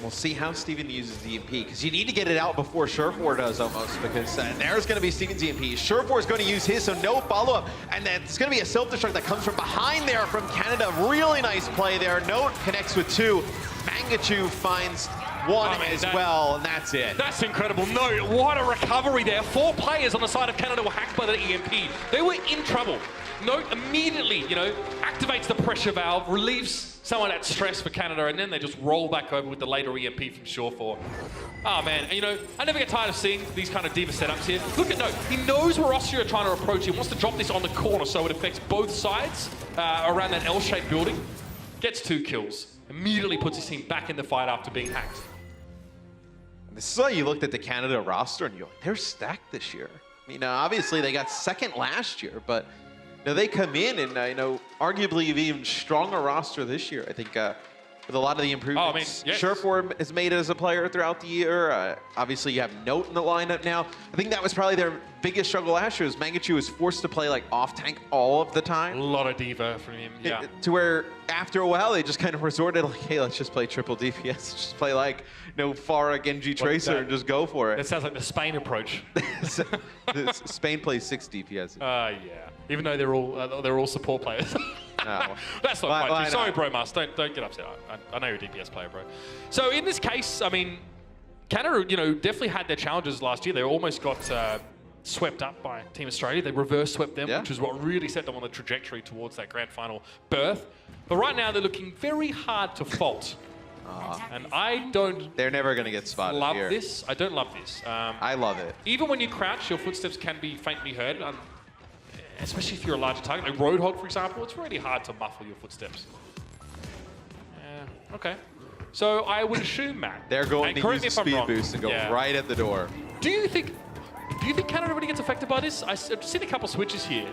[SPEAKER 4] We'll see how Steven uses the EMP, because you need to get it out before Surefour does almost, because there's going to be Steven's EMP. Surefour is going to use his, so no follow-up. And then it's going to be a self-destruct that comes from behind there from Canada. Really nice play there. Note connects with 2. Mangachu finds 1 as well, and that's it.
[SPEAKER 3] That's incredible. No, what a recovery there. 4 players on the side of Canada were hacked by the EMP. They were in trouble. Note immediately, activates the pressure valve, relieves some of that stress for Canada, and then they just roll back over with the later EMP from Shawfar. Oh, man. And, I never get tired of seeing these kind of diva setups here. Look at Note. He knows where Austria are trying to approach. He wants to drop this on the corner so it affects both sides around that L-shaped building. Gets 2 kills. Immediately puts his team back in the fight after being hacked.
[SPEAKER 4] This is why you looked at the Canada roster and you're like, they're stacked this year. I mean, obviously they got 2nd last year, but they come in and arguably an even stronger roster this year. I think with a lot of the improvements Surefour has made as a player throughout the year. Obviously you have Note in the lineup now. I think that was probably their biggest struggle last year, is Mangachu was forced to play like off tank all of the time.
[SPEAKER 3] A lot of diva from him, yeah.
[SPEAKER 4] To where after a while they just kind of resorted like, hey, let's just play triple DPS. Let's just play like Pharah, Genji, Tracer, and just go for it.
[SPEAKER 3] That sounds like the Spain approach.
[SPEAKER 4] Spain plays 6 DPS.
[SPEAKER 3] Yeah. Even though they're all support players.
[SPEAKER 4] No.
[SPEAKER 3] That's not quite true. Sorry, bro, Mas. Don't get upset. I know you're a DPS player, bro. So in this case, I mean, Canada, definitely had their challenges last year. They almost got swept up by Team Australia. They reverse swept them, which is what really set them on the trajectory towards that grand final berth. But right now, they're looking very hard to fault. And I don't.
[SPEAKER 4] They're never going to get spotted
[SPEAKER 3] here. This. I don't love this.
[SPEAKER 4] I love it.
[SPEAKER 3] Even when you crouch, your footsteps can be faintly heard. especially if you're a larger target, like Roadhog, for example, it's really hard to muffle your footsteps. Yeah, okay. So I would assume, Matt.
[SPEAKER 4] They're going
[SPEAKER 3] and
[SPEAKER 4] to
[SPEAKER 3] correct
[SPEAKER 4] use
[SPEAKER 3] me
[SPEAKER 4] a
[SPEAKER 3] if I'm
[SPEAKER 4] speed
[SPEAKER 3] wrong.
[SPEAKER 4] boost and go right at the door.
[SPEAKER 3] Do you think Canada really gets affected by this? I've seen a couple switches here.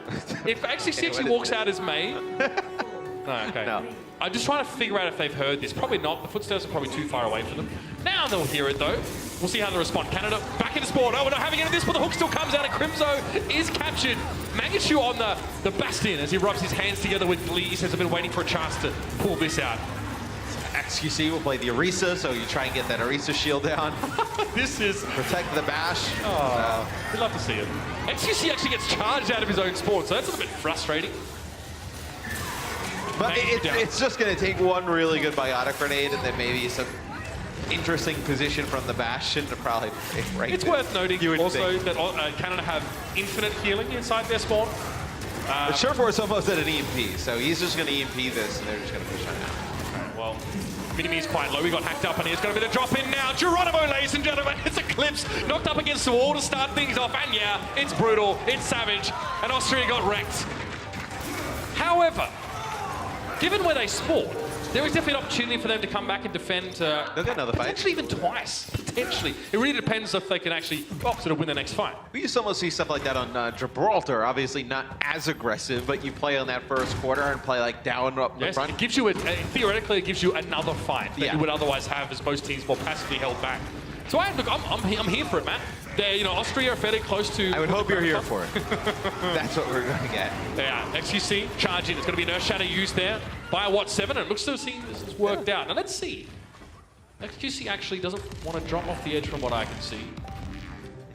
[SPEAKER 3] If XQC actually walks out as May... No, okay.
[SPEAKER 4] No.
[SPEAKER 3] I'm just trying to figure out if they've heard this. Probably not. The footsteps are probably too far away for them. Now they'll hear it, though. We'll see how they respond. Canada back into spawn. Oh, we're not having any of this, but the hook still comes out, and Crimzo is captured. Mangachu on the Bastion as he rubs his hands together with Lee. He says, I've been waiting for a chance to pull this out.
[SPEAKER 4] XQC will play the Orisa, so you try and get that Orisa shield down.
[SPEAKER 3] This is...
[SPEAKER 4] Protect the bash.
[SPEAKER 3] Oh, we'd love to see it. XQC actually gets charged out of his own spawn, so that's a little bit frustrating.
[SPEAKER 4] But it's just going to take one really good biotic grenade and then maybe some interesting position from the Bastion to probably break
[SPEAKER 3] It's worth noting also
[SPEAKER 4] think.
[SPEAKER 3] that Canada have infinite healing inside their spawn.
[SPEAKER 4] But Sureforce almost at an EMP, so he's just going to EMP this and they're just going to push on out.
[SPEAKER 3] Well, Mini-Me's quite low. He got hacked up and he's got a bit of drop in now. Geronimo, ladies and gentlemen, it's Eclipse knocked up against the wall to start things off. And yeah, it's brutal, it's savage, and Austria got wrecked. However, given where they spawn, there is definitely an opportunity for them to come back and defend.
[SPEAKER 4] They'll get another fight.
[SPEAKER 3] Potentially even twice. Potentially. It really depends if they can actually sort of win the next fight.
[SPEAKER 4] We used to almost see stuff like that on Gibraltar. Obviously not as aggressive, but you play on that first quarter and play like down up the
[SPEAKER 3] Yes,
[SPEAKER 4] front.
[SPEAKER 3] it gives you, theoretically, it gives you another fight that
[SPEAKER 4] Yeah.
[SPEAKER 3] you would otherwise have as most teams more passively held back. So I'm here for it, Matt. Austria are fairly close to...
[SPEAKER 4] I would hope you're here for it. That's what we're going to get.
[SPEAKER 3] Yeah, XQC charging. It's going to be an Earth Shatter used there by Watt 7, and it looks to see this has worked out. Now let's see. XQC actually doesn't want to drop off the edge from what I can see.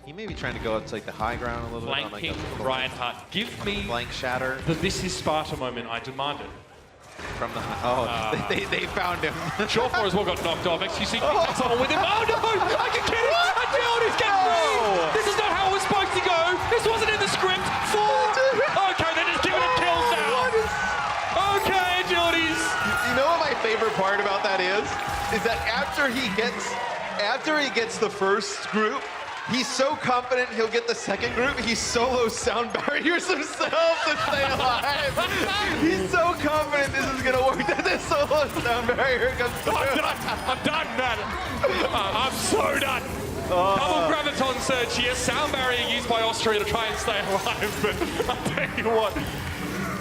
[SPEAKER 4] He may be trying to go up to like the high ground a little bit.
[SPEAKER 3] Flanking
[SPEAKER 4] On, like, a
[SPEAKER 3] Reinhardt. Give me
[SPEAKER 4] flank shatter
[SPEAKER 3] the This Is Sparta moment I demanded.
[SPEAKER 4] from the they found him.
[SPEAKER 3] Shawfor as well got knocked off. XQC that's on with him. Oh no! I can get it! I killed his game! This is not how it was supposed to go! This wasn't in the script! Okay, they're just giving it kills now! Okay, Agilities!
[SPEAKER 4] You know what my favorite part about that is that after he gets the first group, he's so confident he'll get the second group, he solo sound barriers himself to stay alive. He's so confident this is gonna work that this solo sound barrier comes through.
[SPEAKER 3] I'm done, man. I'm so done. Double Graviton Surge here. Sound barrier used by Austria to try and stay alive, but I'll tell you what.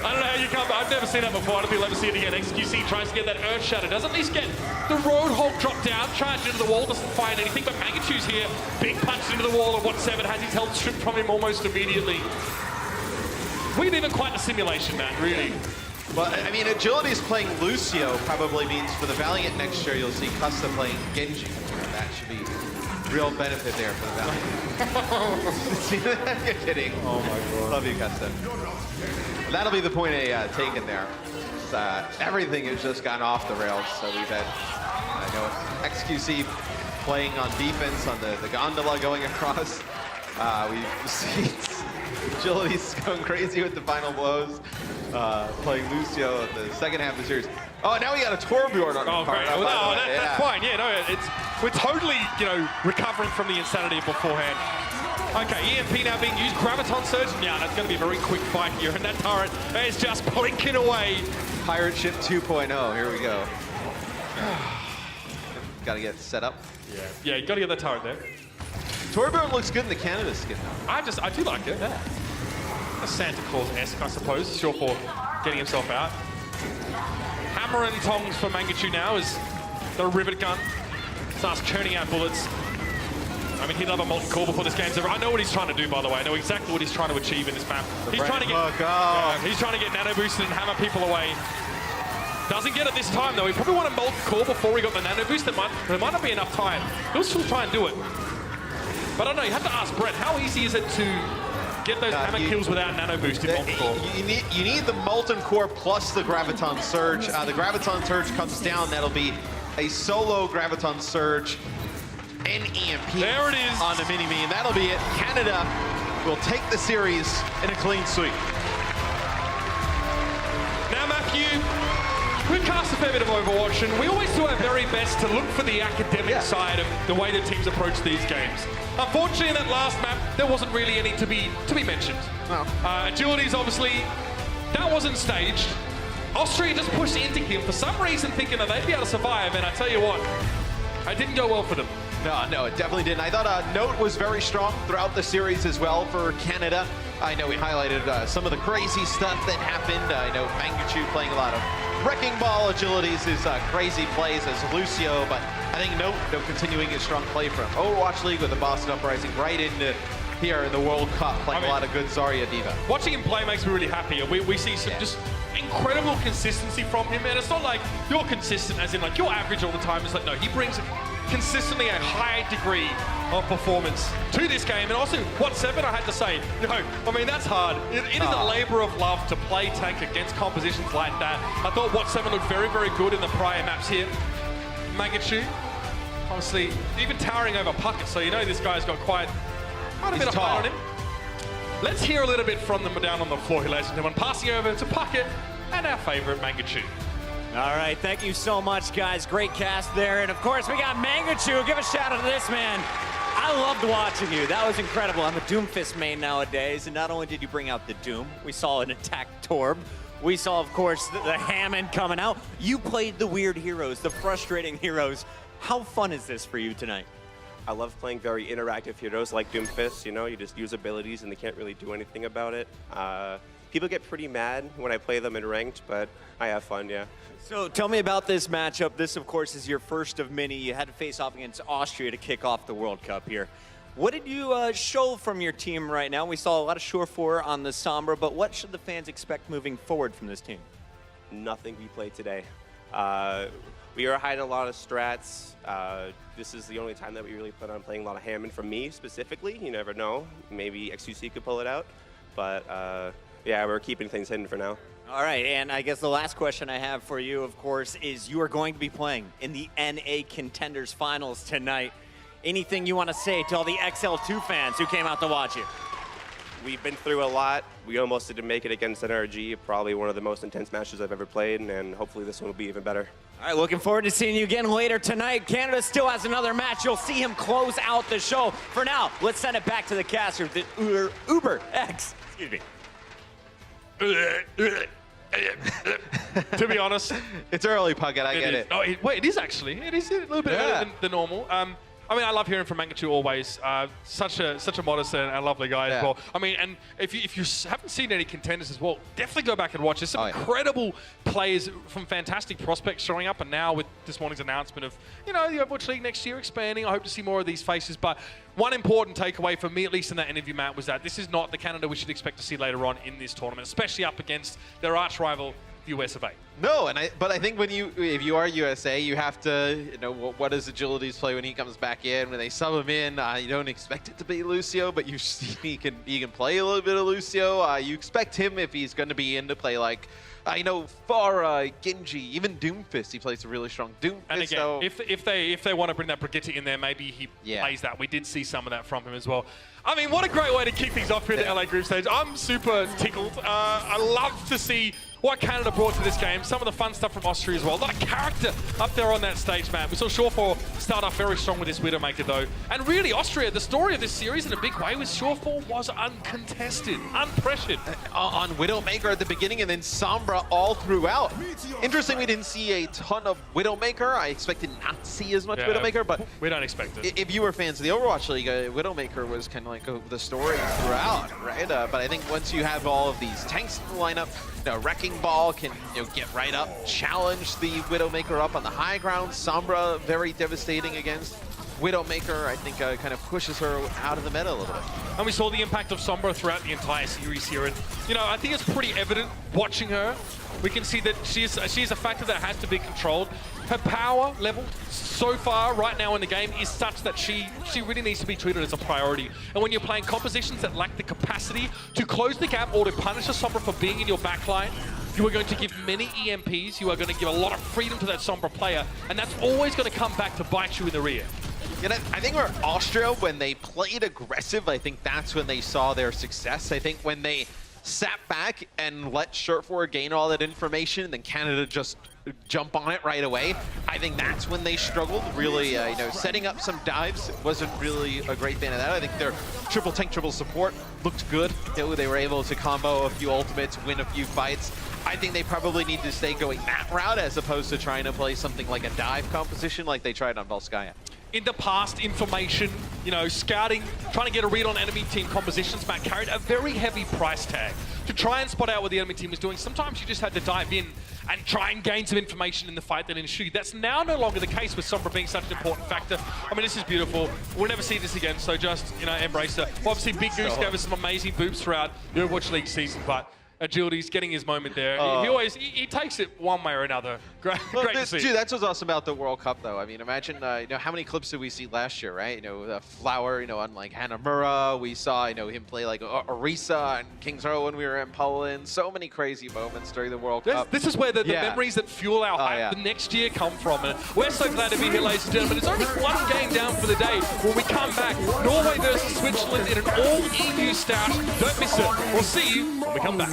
[SPEAKER 3] I don't know how you come. I've never seen that before. I don't think I'll ever see it again. XQC tries to get that Earth Shatter. Does at least get the Roadhog dropped down, charged into the wall, doesn't find anything. But Mangachu's here, big punch into the wall, and Watt 7 has his health stripped from him almost immediately. We've even quite a simulation, man, really.
[SPEAKER 4] Well, I mean, Agility's playing Lucio probably means for the Valiant next year, you'll see Custa playing Genji. That should be real benefit there for the Valiant. You're kidding. Oh my God. Love you, Custa. That'll be the point taken there. Everything has just gone off the rails. So we've had, XQC playing on defense on the gondola going across. We've seen Agility's going crazy with the final blows. Playing Lucio in the second half of the series. Oh, now we got a Torbjorn on
[SPEAKER 3] Oh, great.
[SPEAKER 4] the
[SPEAKER 3] That's fine. Yeah, no, we're totally, recovering from the insanity beforehand. Okay, EMP now being used. Graviton Surge. Yeah, that's going to be a very quick fight here, and that turret is just blinking away.
[SPEAKER 4] Pirate Ship 2.0. Here we go. Got to get set up.
[SPEAKER 3] Yeah, you got to get that turret there.
[SPEAKER 4] Torbjorn looks good in the Canada skin, though.
[SPEAKER 3] I do like it. Yeah. A Santa Claus-esque, I suppose. Sure for getting himself out. Hammer and tongs for Mangachu now as the rivet gun starts churning out bullets. I mean, he'd love a molten core before this game's over. I know what he's trying to do, by the way. I know exactly what he's trying to achieve in this map. He's trying to get nano boosted and hammer people away. Doesn't get it this time, though. He probably wanted a molten core before he got the nano boost. There might not be enough time. He'll still try and do it. But I don't know. You have to ask Brett, how easy is it to get those hammer kills without nano boost in molten core?
[SPEAKER 4] You need the molten core plus the Graviton Surge. The Graviton Surge comes down. That'll be a solo Graviton Surge. And EMP
[SPEAKER 3] there it is
[SPEAKER 4] on the Mini-Me, and that'll be it. Canada will take the series in a clean sweep.
[SPEAKER 3] Now, Matthew, we cast a fair bit of Overwatch, and we always do our very best to look for the academic side of the way that teams approach these games. Unfortunately, in that last map, there wasn't really any to be mentioned.
[SPEAKER 1] No.
[SPEAKER 3] Agilities, obviously, that wasn't staged. Austria just pushed into him for some reason, thinking that they'd be able to survive, and I tell you what, it didn't go well for them.
[SPEAKER 4] No, it definitely didn't. I thought Note was very strong throughout the series as well for Canada. I know we highlighted some of the crazy stuff that happened. I know Mangachu playing a lot of wrecking ball agilities, his crazy plays as Lucio, but I think Note continuing his strong play from Overwatch League with the Boston Uprising right into here in the World Cup, playing a lot of good Zarya Diva.
[SPEAKER 3] Watching him play makes me really happy, and we see some just incredible consistency from him, and it's not like you're consistent as in like you're average all the time. It's like, no, he brings consistently a high degree of performance to this game. And also, what 7, I had to say, I mean, that's hard. It is a labor of love to play tank against compositions like that. I thought what 7 looked very, very good in the prior maps here. Mangachu, honestly, even towering over Puckett, so you know this guy's got quite a bit of fire on him. Let's hear a little bit from them down on the floor, ladies and gentlemen. Passing over to Puckett and our favorite Mangachu.
[SPEAKER 2] All right, thank you so much, guys. Great cast there. And of course, we got Mangachu. Give a shout out to this man. I loved watching you. That was incredible. I'm a Doomfist main nowadays, and not only did you bring out the Doom, we saw an attack Torb. We saw, of course, the Hammond coming out. You played the weird heroes, the frustrating heroes. How fun is this for you tonight?
[SPEAKER 7] I love playing very interactive heroes like Doomfist. You know, you just use abilities and they can't really do anything about it. People get pretty mad when I play them in ranked, but I have fun, yeah.
[SPEAKER 2] So tell me about this matchup. This, of course, is your first of many. You had to face off against Austria to kick off the World Cup here. What did you show from your team right now? We saw a lot of Sure-4 on the Sombra, but what should the fans expect moving forward from this team?
[SPEAKER 7] Nothing we played today. We are hiding a lot of strats. This is the only time that we really plan on playing a lot of Hammond from me specifically. You never know. Maybe XQC could pull it out. But yeah, we're keeping things hidden for now.
[SPEAKER 2] All right, and I guess the last question I have for you, of course, is you are going to be playing in the NA Contenders Finals tonight. Anything you want to say to all the XL2 fans who came out to watch you?
[SPEAKER 7] We've been through a lot. We almost didn't make it against NRG, probably one of the most intense matches I've ever played, and hopefully this one will be even better.
[SPEAKER 2] All right, looking forward to seeing you again later tonight. Canada still has another match. You'll see him close out the show. For now, let's send it back to the caster, the Uber X. Excuse me.
[SPEAKER 3] To be honest,
[SPEAKER 4] It's early, Puckett, I get it.
[SPEAKER 3] Oh, wait, it is actually. It is a little bit better than normal. I mean, I love hearing from Mangachu always. Such a modest and a lovely guy as well. I mean, and if you haven't seen any contenders as well, definitely go back and watch. There's some incredible players from fantastic prospects showing up, and now with this morning's announcement of, you know, the Overwatch League next year expanding, I hope to see more of these faces. But one important takeaway for me, at least in that interview, Matt, was that this is not the Canada we should expect to see later on in this tournament, especially up against their arch rival, US of A.
[SPEAKER 4] No, but I think if you are USA, you have to, you know, what does Agilities play when he comes back in? When they sub him in, you don't expect it to be Lucio, but you see he can play a little bit of Lucio. You expect him, if he's going to be in, to play like, you know, Pharah, Genji, even Doomfist. He plays a really strong Doomfist.
[SPEAKER 3] And again,
[SPEAKER 4] so
[SPEAKER 3] if they want to bring that Brigitte in there, maybe he plays that. We did see some of that from him as well. I mean, what a great way to kick things off here at the LA group stage. I'm super tickled. I love to see what Canada brought to this game. Some of the fun stuff from Austria as well. A lot of character up there on that stage, man. We saw Sure-4 start off very strong with this Widowmaker, though. And really, Austria, the story of this series in a big way was Sure-4 was uncontested, unpressured.
[SPEAKER 4] on Widowmaker at the beginning, and then Sombra all throughout. Interesting, we didn't see a ton of Widowmaker. I expected not to see as much Widowmaker, but
[SPEAKER 3] we don't expect it.
[SPEAKER 4] If you were fans of the Overwatch League, Widowmaker was kind of like the story throughout, right? But I think once you have all of these tanks in the lineup, you know, Wrecking Ball can, you know, get right up, challenge the Widowmaker up on the high ground. Sombra very devastating against Widowmaker. I think kind of pushes her out of the meta a little bit.
[SPEAKER 3] And we saw the impact of Sombra throughout the entire series here. And, you know, I think it's pretty evident watching her. We can see that she's a factor that has to be controlled. Her power level so far right now in the game is such that she really needs to be treated as a priority. And when you're playing compositions that lack the capacity to close the gap or to punish a Sombra for being in your backline, you are going to give many EMPs, you are going to give a lot of freedom to that Sombra player, and that's always going to come back to bite you in the rear.
[SPEAKER 4] You know, I think where Austria, when they played aggressive, I think that's when they saw their success. I think when they sat back and let Shirt4 gain all that information, and then Canada just jump on it right away. I think that's when they struggled. Really, setting up some dives wasn't really a great fan of that. I think their triple tank, triple support looked good. They were able to combo a few ultimates, win a few fights. I think they probably need to stay going that route as opposed to trying to play something like a dive composition like they tried on Volskaya.
[SPEAKER 3] In the past, information, scouting, trying to get a read on enemy team compositions, Matt, carried a very heavy price tag. To try and spot out what the enemy team was doing, sometimes you just had to dive in and try and gain some information in the fight that ensued. That's now no longer the case with Sombra being such an important factor. I mean, this is beautiful. We'll never see this again, so just, embrace it. Obviously, Big Goose gave us some amazing boops throughout the Overwatch League season, but Agility's getting his moment there. He takes it one way or another. Great to see.
[SPEAKER 4] Dude, that's what's awesome about the World Cup, though. I mean, imagine, how many clips did we see last year, right? Flower, on like Hanamura. We saw, him play like Orisa and King's Row when we were in Poland. So many crazy moments during the World Cup.
[SPEAKER 3] This is where the memories that fuel our hype the next year come from. And we're so glad to be here, ladies and gentlemen. It's only one game down for the day. When we come back, Norway versus Switzerland in an all-EU start. Don't miss it. We'll see you when we come back.